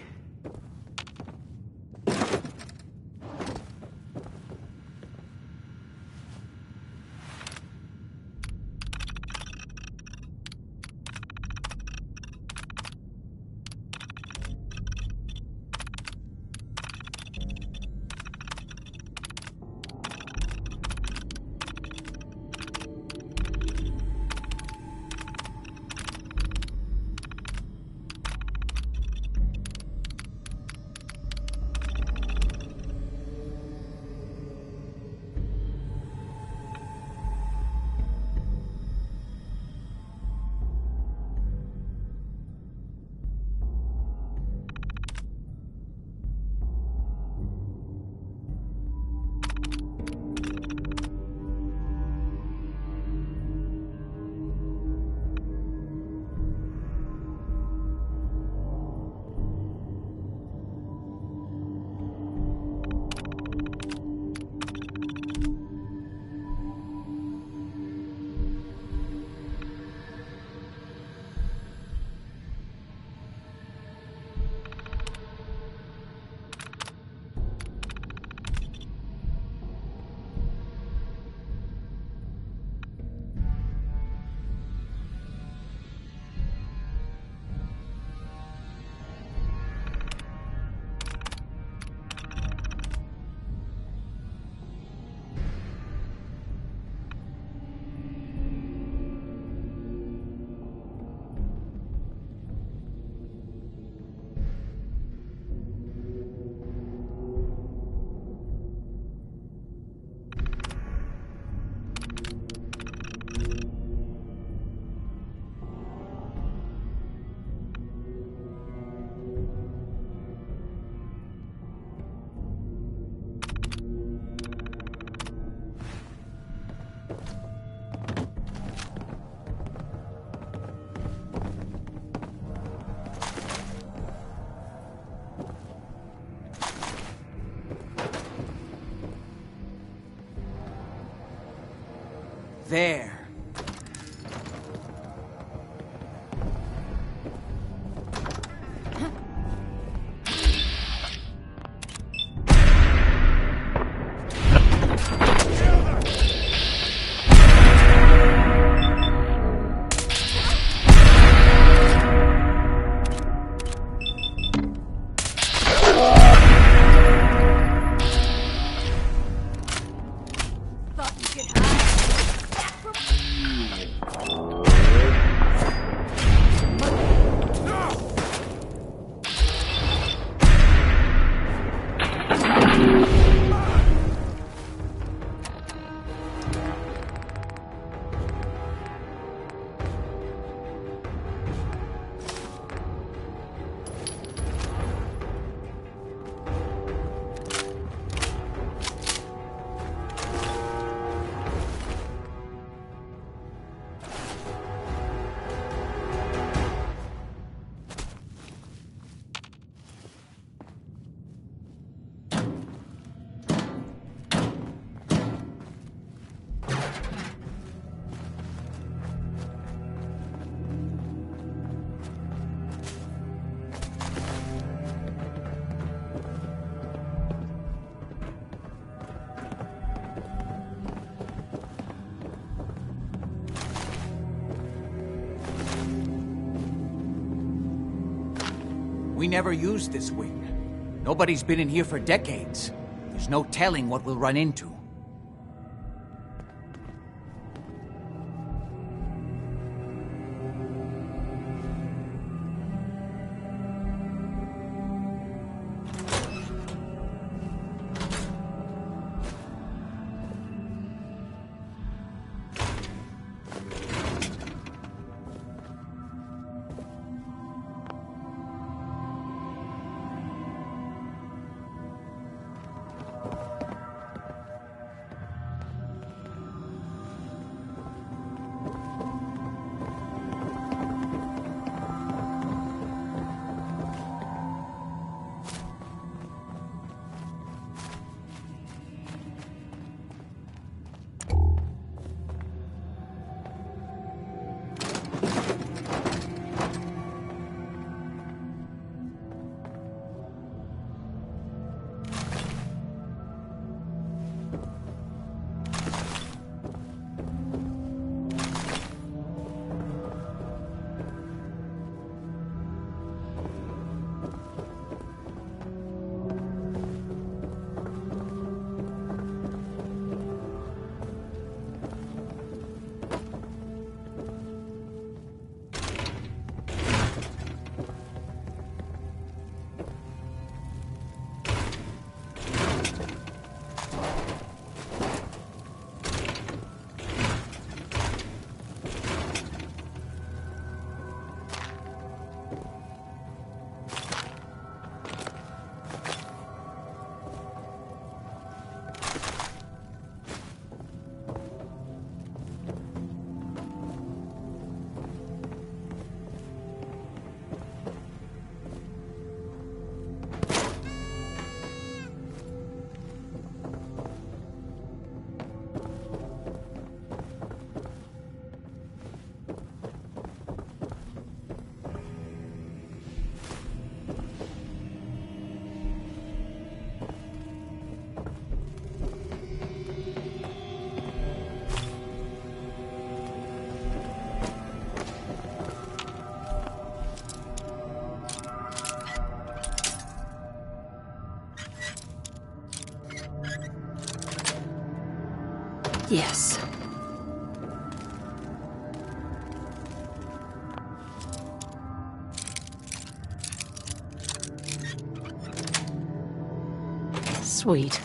There. We never used this wing. Nobody's been in here for decades. There's no telling what we'll run into. Yes. Sweet.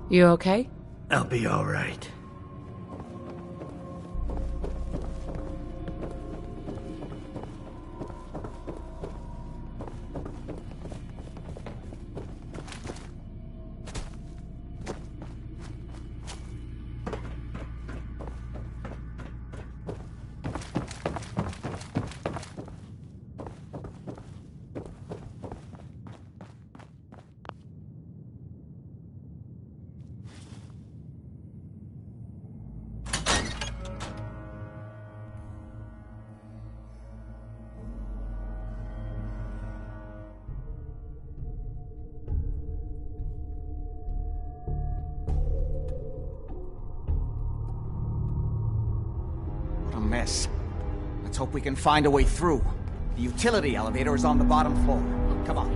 You okay? I'll be all right. Mess. Let's hope we can find a way through. The utility elevator is on the bottom floor. Come on.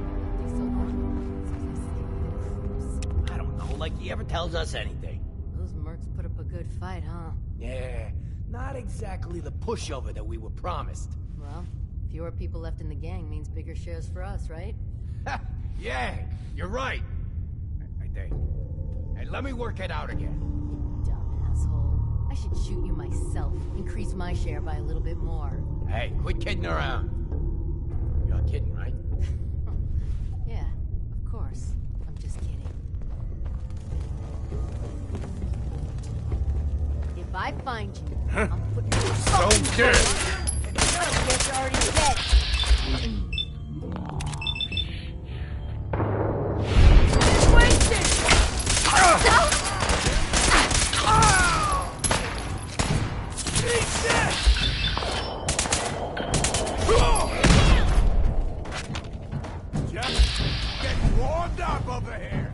I don't know, like he ever tells us anything. Those mercs put up a good fight, huh? Yeah, not exactly the pushover that we were promised. Well, fewer people left in the gang means bigger shares for us, right? Yeah, you're right. I think. And let me work it out again. Dumb asshole. I should shoot you myself. Increase my share by a little bit more. Hey, quit kidding around. You're not kidding, right? Yeah, of course. I'm just kidding. If If I find you, Huh? I'm putting you So dead. I guess you're already dead. Getting warmed up over here.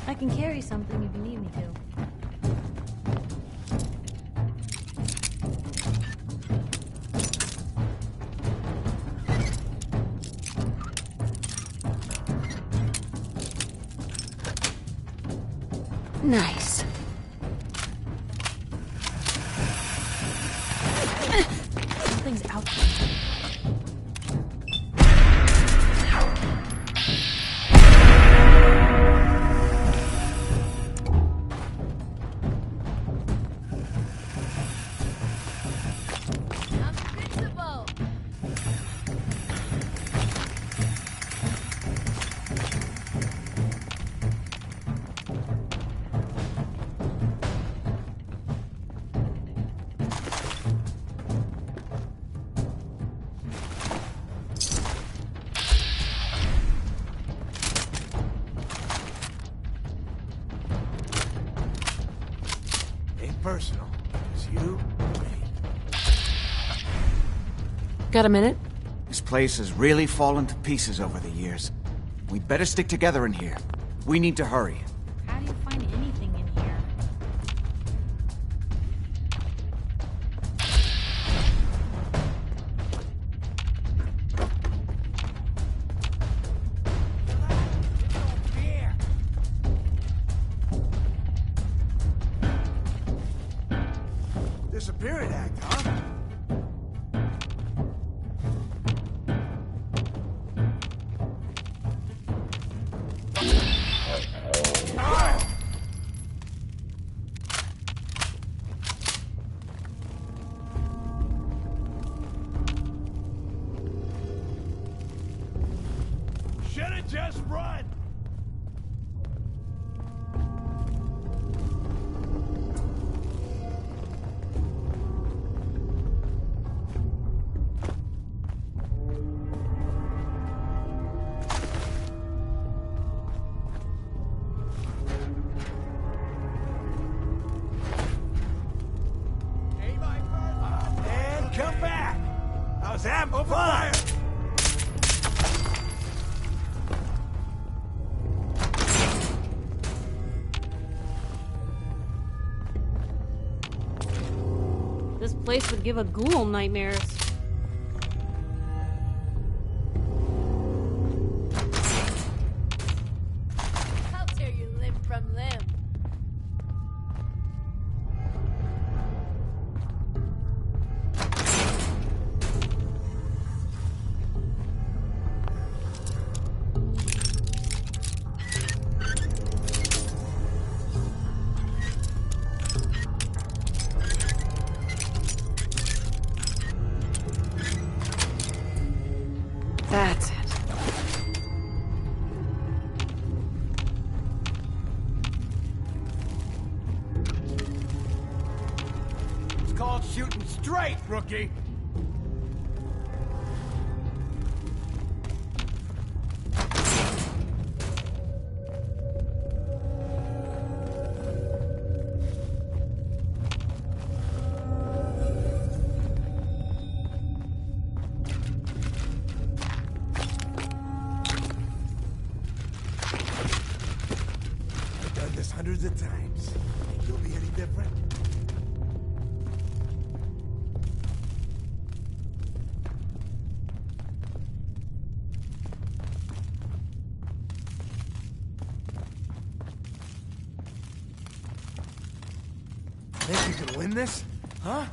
I can carry something if you need me to. Nice. Something's out there. Ain't personal. It's you and me. Got a minute? This place has really fallen to pieces over the years. We'd better stick together in here. We need to hurry. How do you find anything in here? Disappearing act, huh? Should've just run! And come back! How's that? Over fire! This place would give a ghoul nightmares. I'll tear you limb from limb. That's it. It's called shooting straight, rookie! I've done this hundreds of times. Think you'll be any different? Think you can win this? Huh?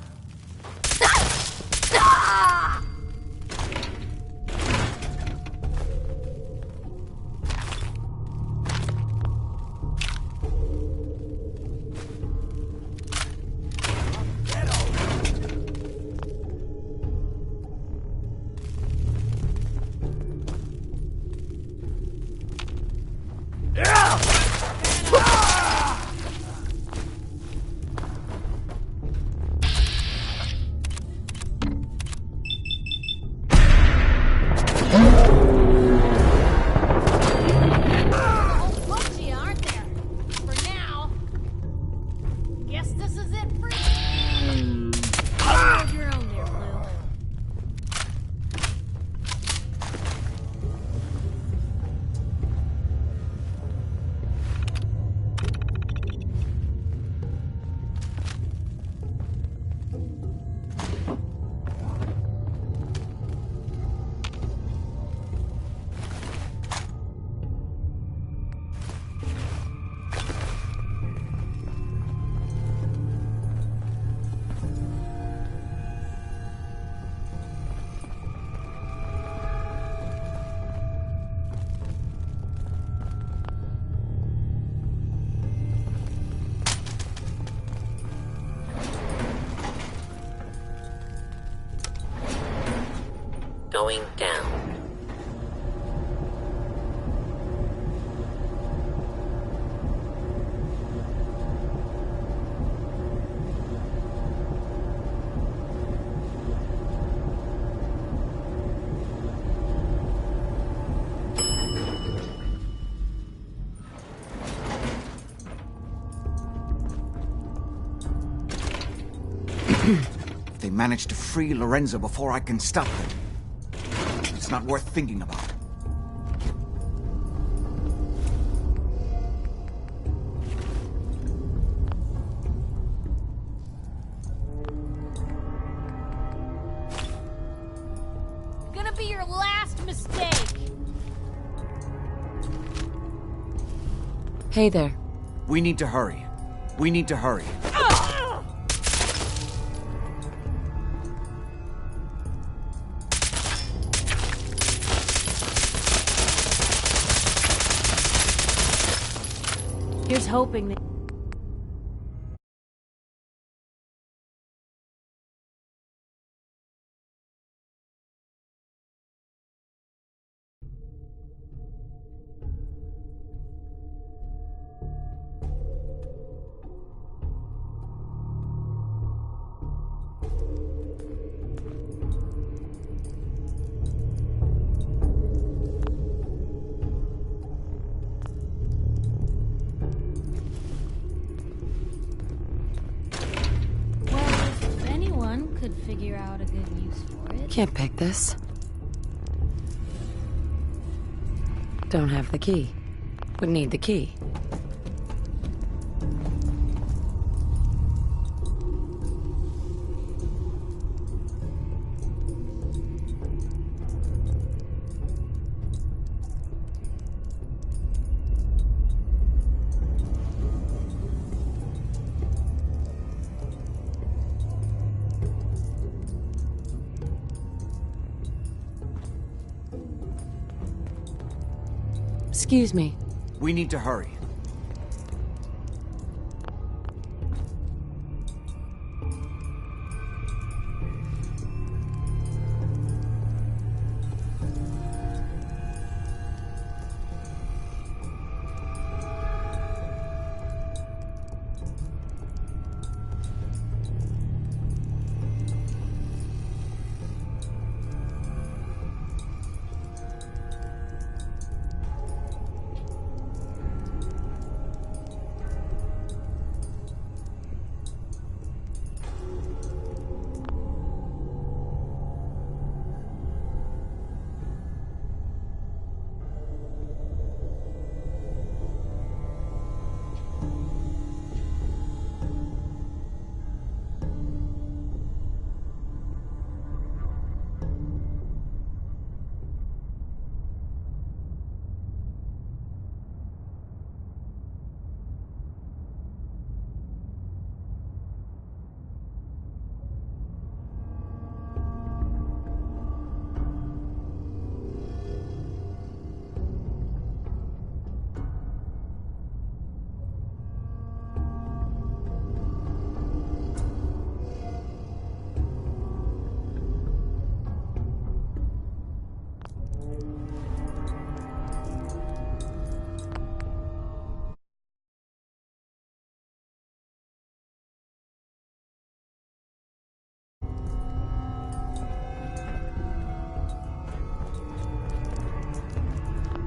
Going down. If they manage to free Lorenzo before I can stop them, it's not worth thinking about. Gonna be your last mistake. Hey there. We need to hurry. We need to hurry. Here's hoping that... could figure out a good use for it. Can't pick this. Don't have the key. Would need the key. Excuse me. We need to hurry.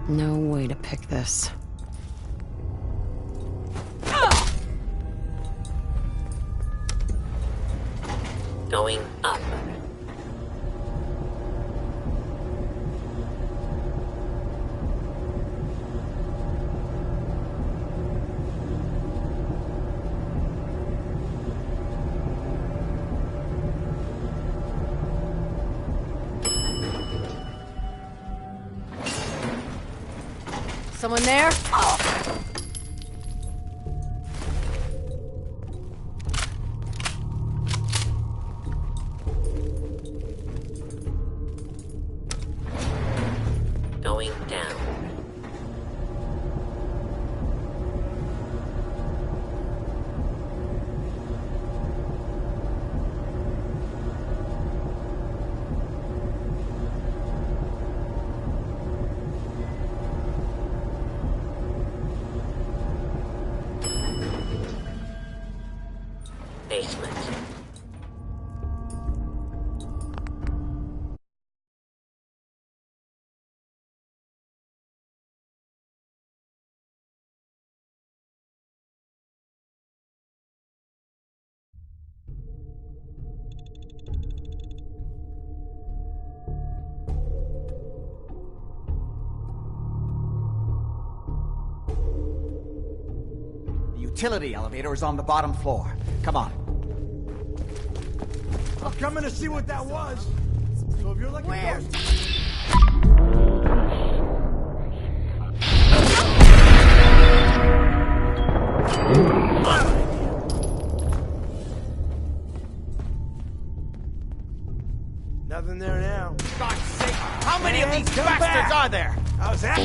No way to pick this. Going up. Someone there? Going down. utility elevator is on the bottom floor. Come on. I'm coming to see what that was. So if you're like a ghost... Nothing there now. God's sake! How many of these bastards are there? How's that?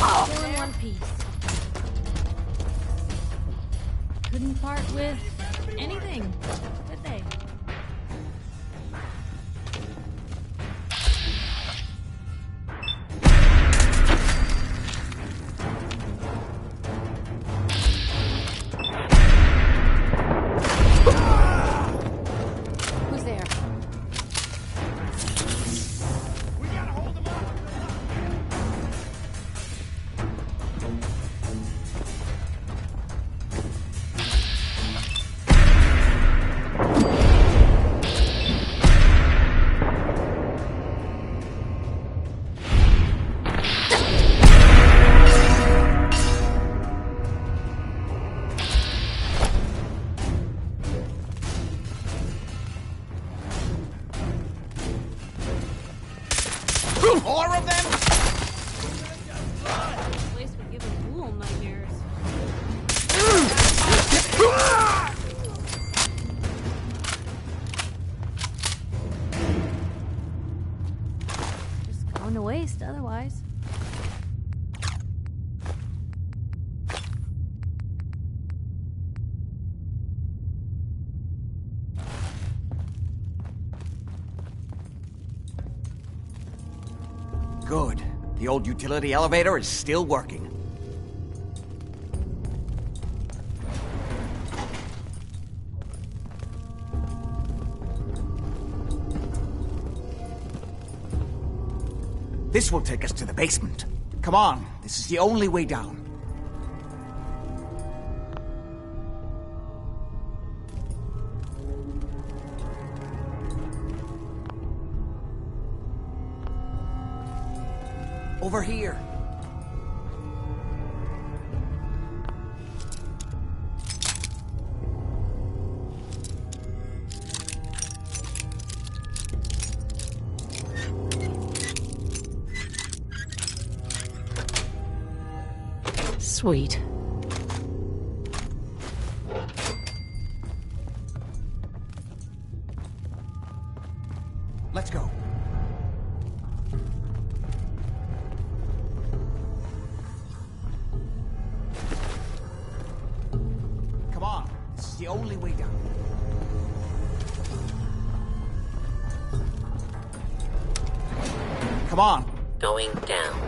All in one piece. Couldn't part with anything, did they? Who's there? More of them? This place would give a fool nightmares. Just going to waste otherwise. Good. The old utility elevator is still working. This will take us to the basement. Come on, this is the only way down. Over here. Sweet. Let's go. Come on, this is the only way down. Come on. Going down.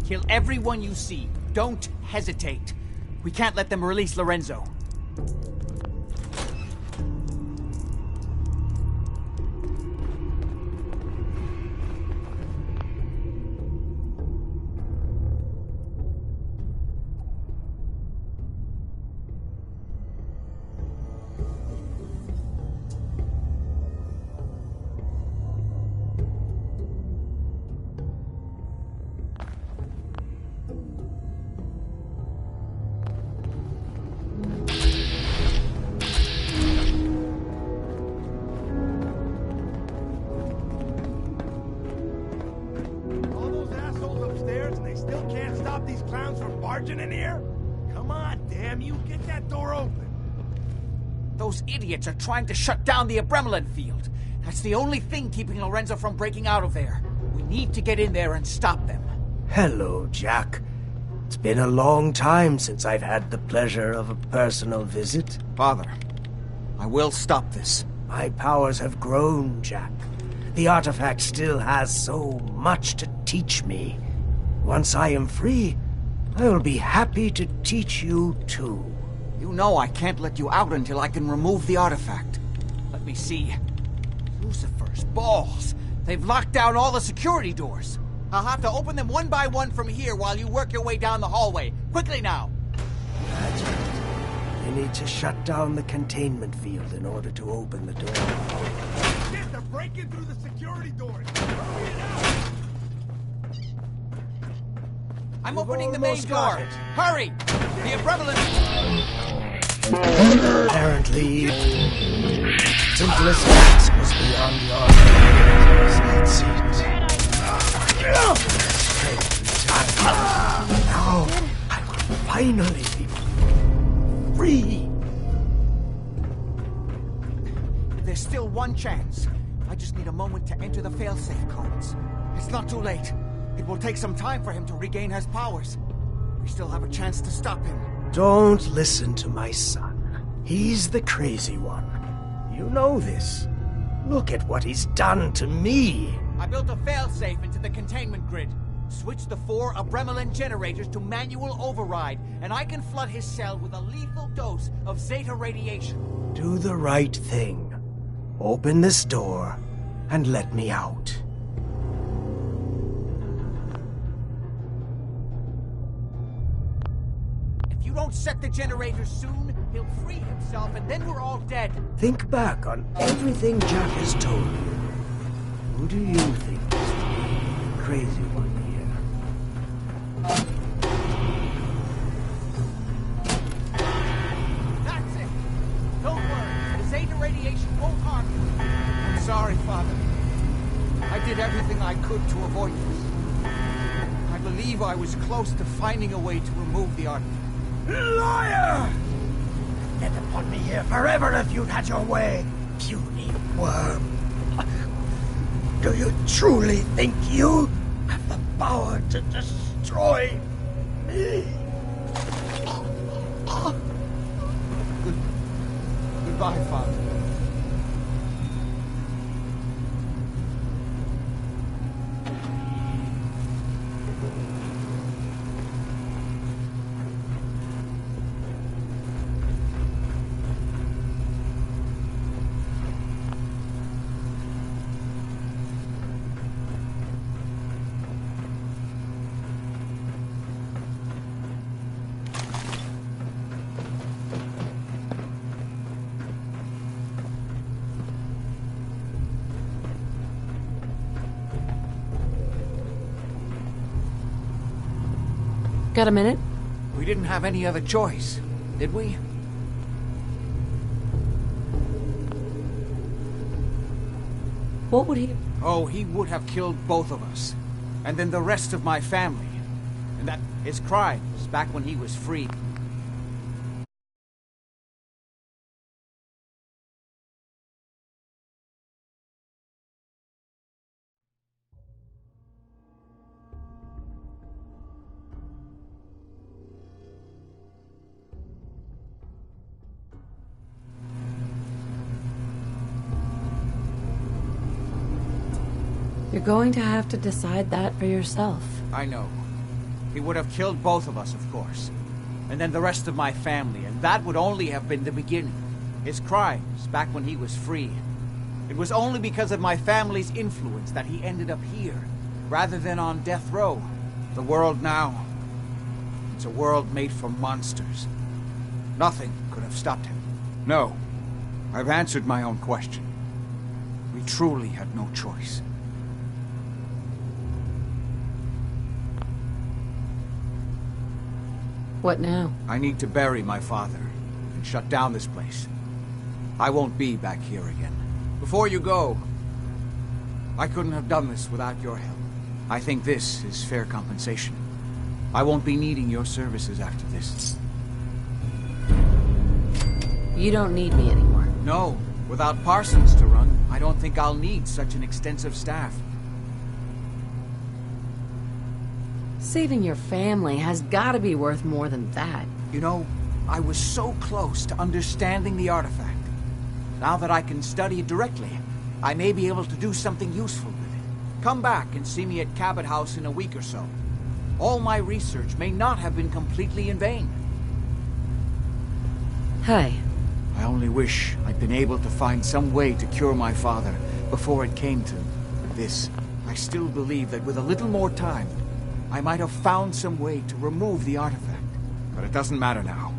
Kill everyone you see. Don't hesitate. We can't let them release Lorenzo. These clowns from barging in here? Come on, damn you, get that door open. Those idiots are trying to shut down the Abramelin field. That's the only thing keeping Lorenzo from breaking out of there. We need to get in there and stop them. Hello, Jack. It's been a long time since I've had the pleasure of a personal visit. Father, I will stop this. My powers have grown, Jack. The artifact still has so much to teach me. Once I am free, I will be happy to teach you too. You know I can't let you out until I can remove the artifact. Let me see. Lucifer's balls. They've locked down all the security doors. I'll have to open them one by one from here while you work your way down the hallway. Quickly now. That's right. You need to shut down the containment field in order to open the door. Shit, they're breaking through the security doors. Hurry it out. I'm opening the main door. Hurry! The Abremelin... Apparently, simplest task was beyond your abilities, it seems. Now, I will finally be free. There's still one chance. I just need a moment to enter the failsafe codes. It's not too late. It will take some time for him to regain his powers. We still have a chance to stop him. Don't listen to my son. He's the crazy one. You know this. Look at what he's done to me. I built a failsafe into the containment grid. Switch the 4 Abremelin generators to manual override, and I can flood his cell with a lethal dose of Zeta radiation. Do the right thing. Open this door and let me out. If you don't set the generators soon, he'll free himself and then we're all dead. Think back on everything Jack has told you. Who do you think is the crazy one here? That's it! Don't worry, the Zeta radiation won't harm you. I'm sorry, Father. I did everything I could to avoid this. I believe I was close to finding a way to remove the artifact. Liar! Dead upon me here forever if you'd had your way, puny worm. Do you truly think you have the power to destroy me? Goodbye, Father. Got a minute? We didn't have any other choice, did we? What would he... Oh, he would have killed both of us. And then the rest of my family. And that his crimes back when he was free. You're going to have to decide that for yourself. I know. He would have killed both of us, of course. And then the rest of my family, and that would only have been the beginning. His crimes, back when he was free. It was only because of my family's influence that he ended up here, rather than on death row. The world now, it's a world made for monsters. Nothing could have stopped him. No, I've answered my own question. We truly had no choice. What now? I need to bury my father and shut down this place. I won't be back here again. Before you go, I couldn't have done this without your help. I think this is fair compensation. I won't be needing your services after this. You don't need me anymore. No, Without Parsons to run, I don't think I'll need such an extensive staff. Saving your family has gotta be worth more than that. You know, I was so close to understanding the artifact. Now that I can study it directly, I may be able to do something useful with it. Come back and see me at Cabot House in a week or so. All my research may not have been completely in vain. Hey. I only wish I'd been able to find some way to cure my father before it came to this. I still believe that with a little more time, I might have found some way to remove the artifact. But it doesn't matter now.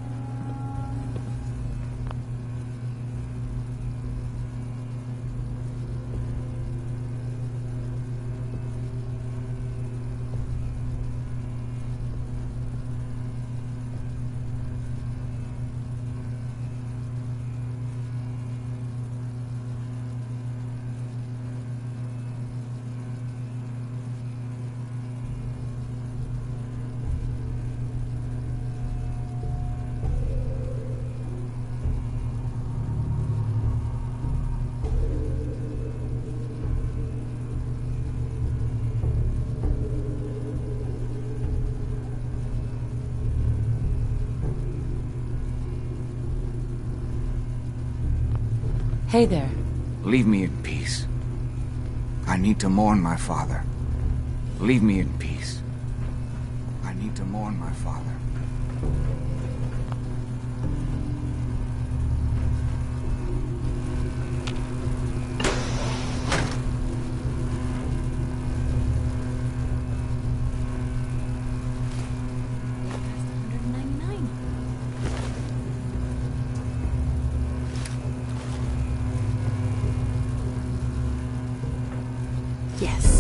Hey there. Leave me in peace. I need to mourn my father. Leave me in peace. I need to mourn my father. Yes.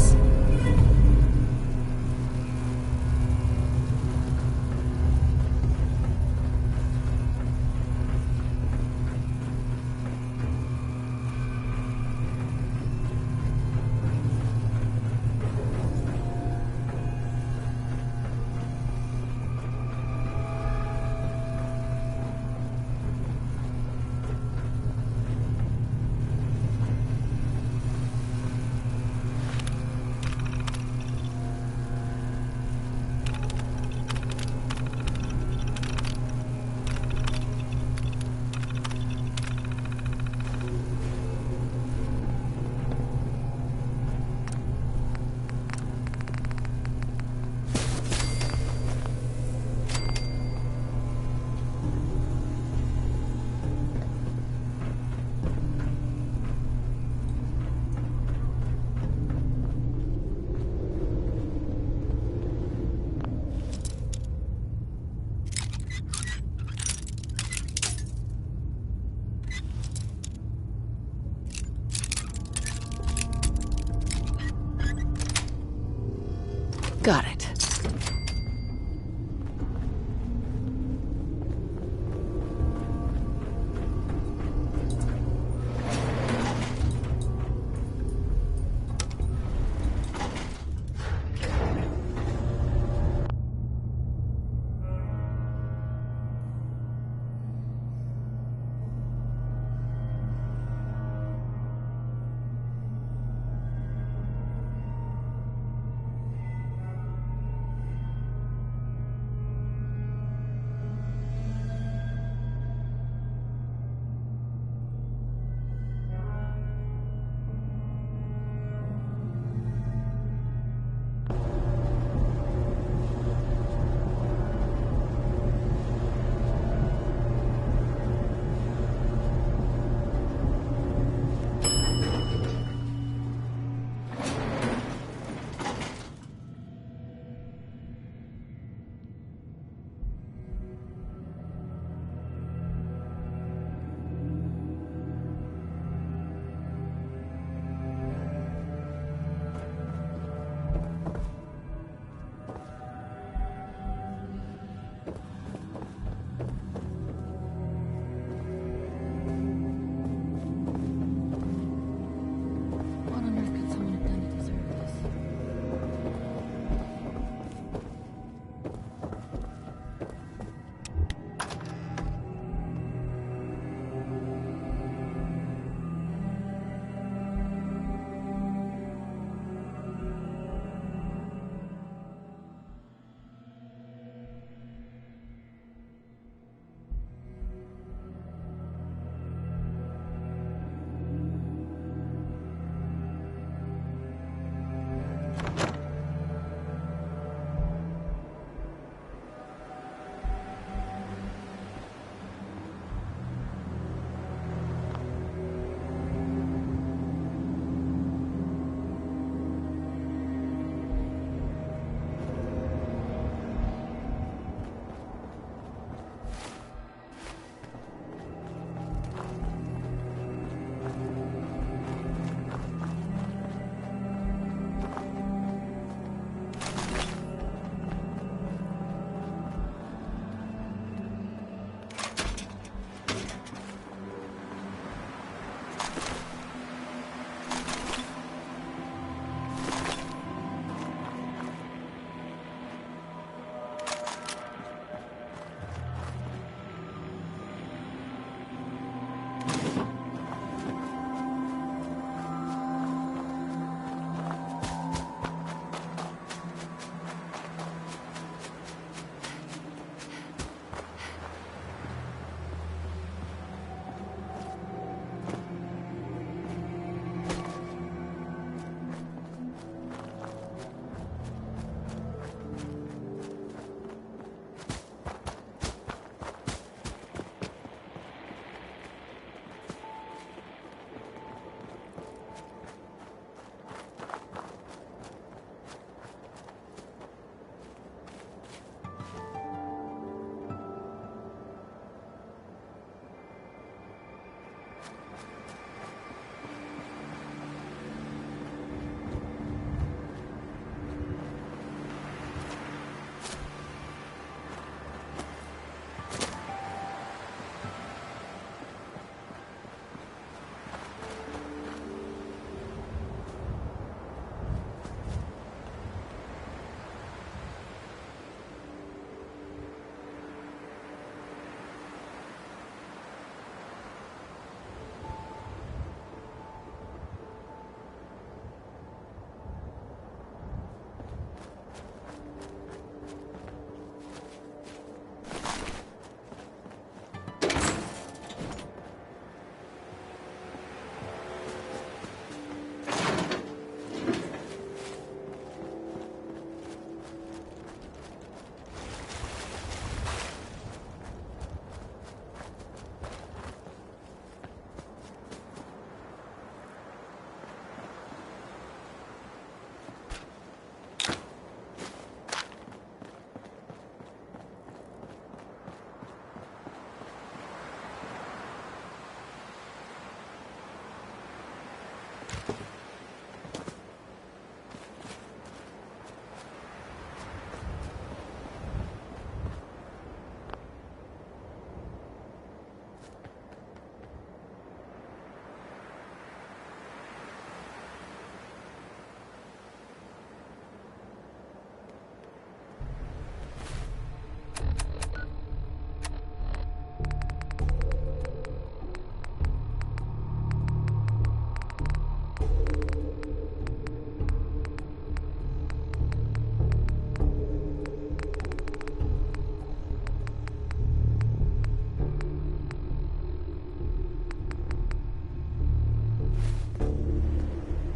Got it.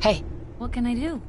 Hey. What can I do?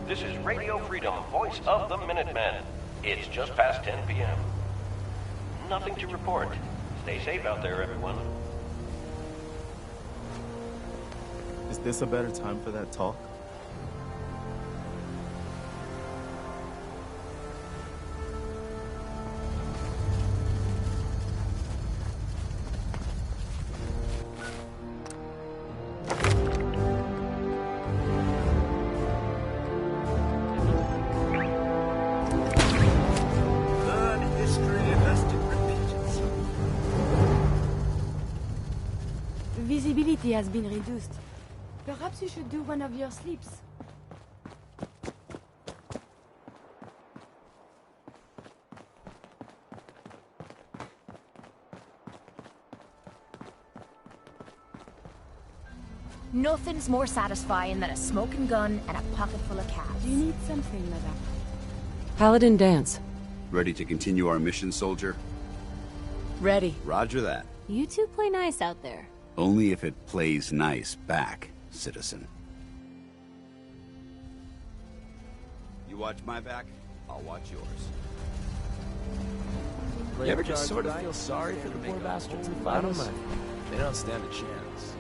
This is Radio Freedom, voice of the Minutemen. It's just past 10 p.m. Nothing to report. Stay safe out there, everyone. Is this a better time for that talk? Visibility has been reduced. Perhaps you should do one of your sleeps. Nothing's more satisfying than a smoking gun and a pocket full of cash. Do you need something, madame? Paladin dance. Ready to continue our mission, soldier? Ready. Roger that. You two play nice out there. Only if it plays nice back, citizen. You watch my back, I'll watch yours. You ever just sort of feel sorry for the poor bastards who fight us? They don't stand a chance.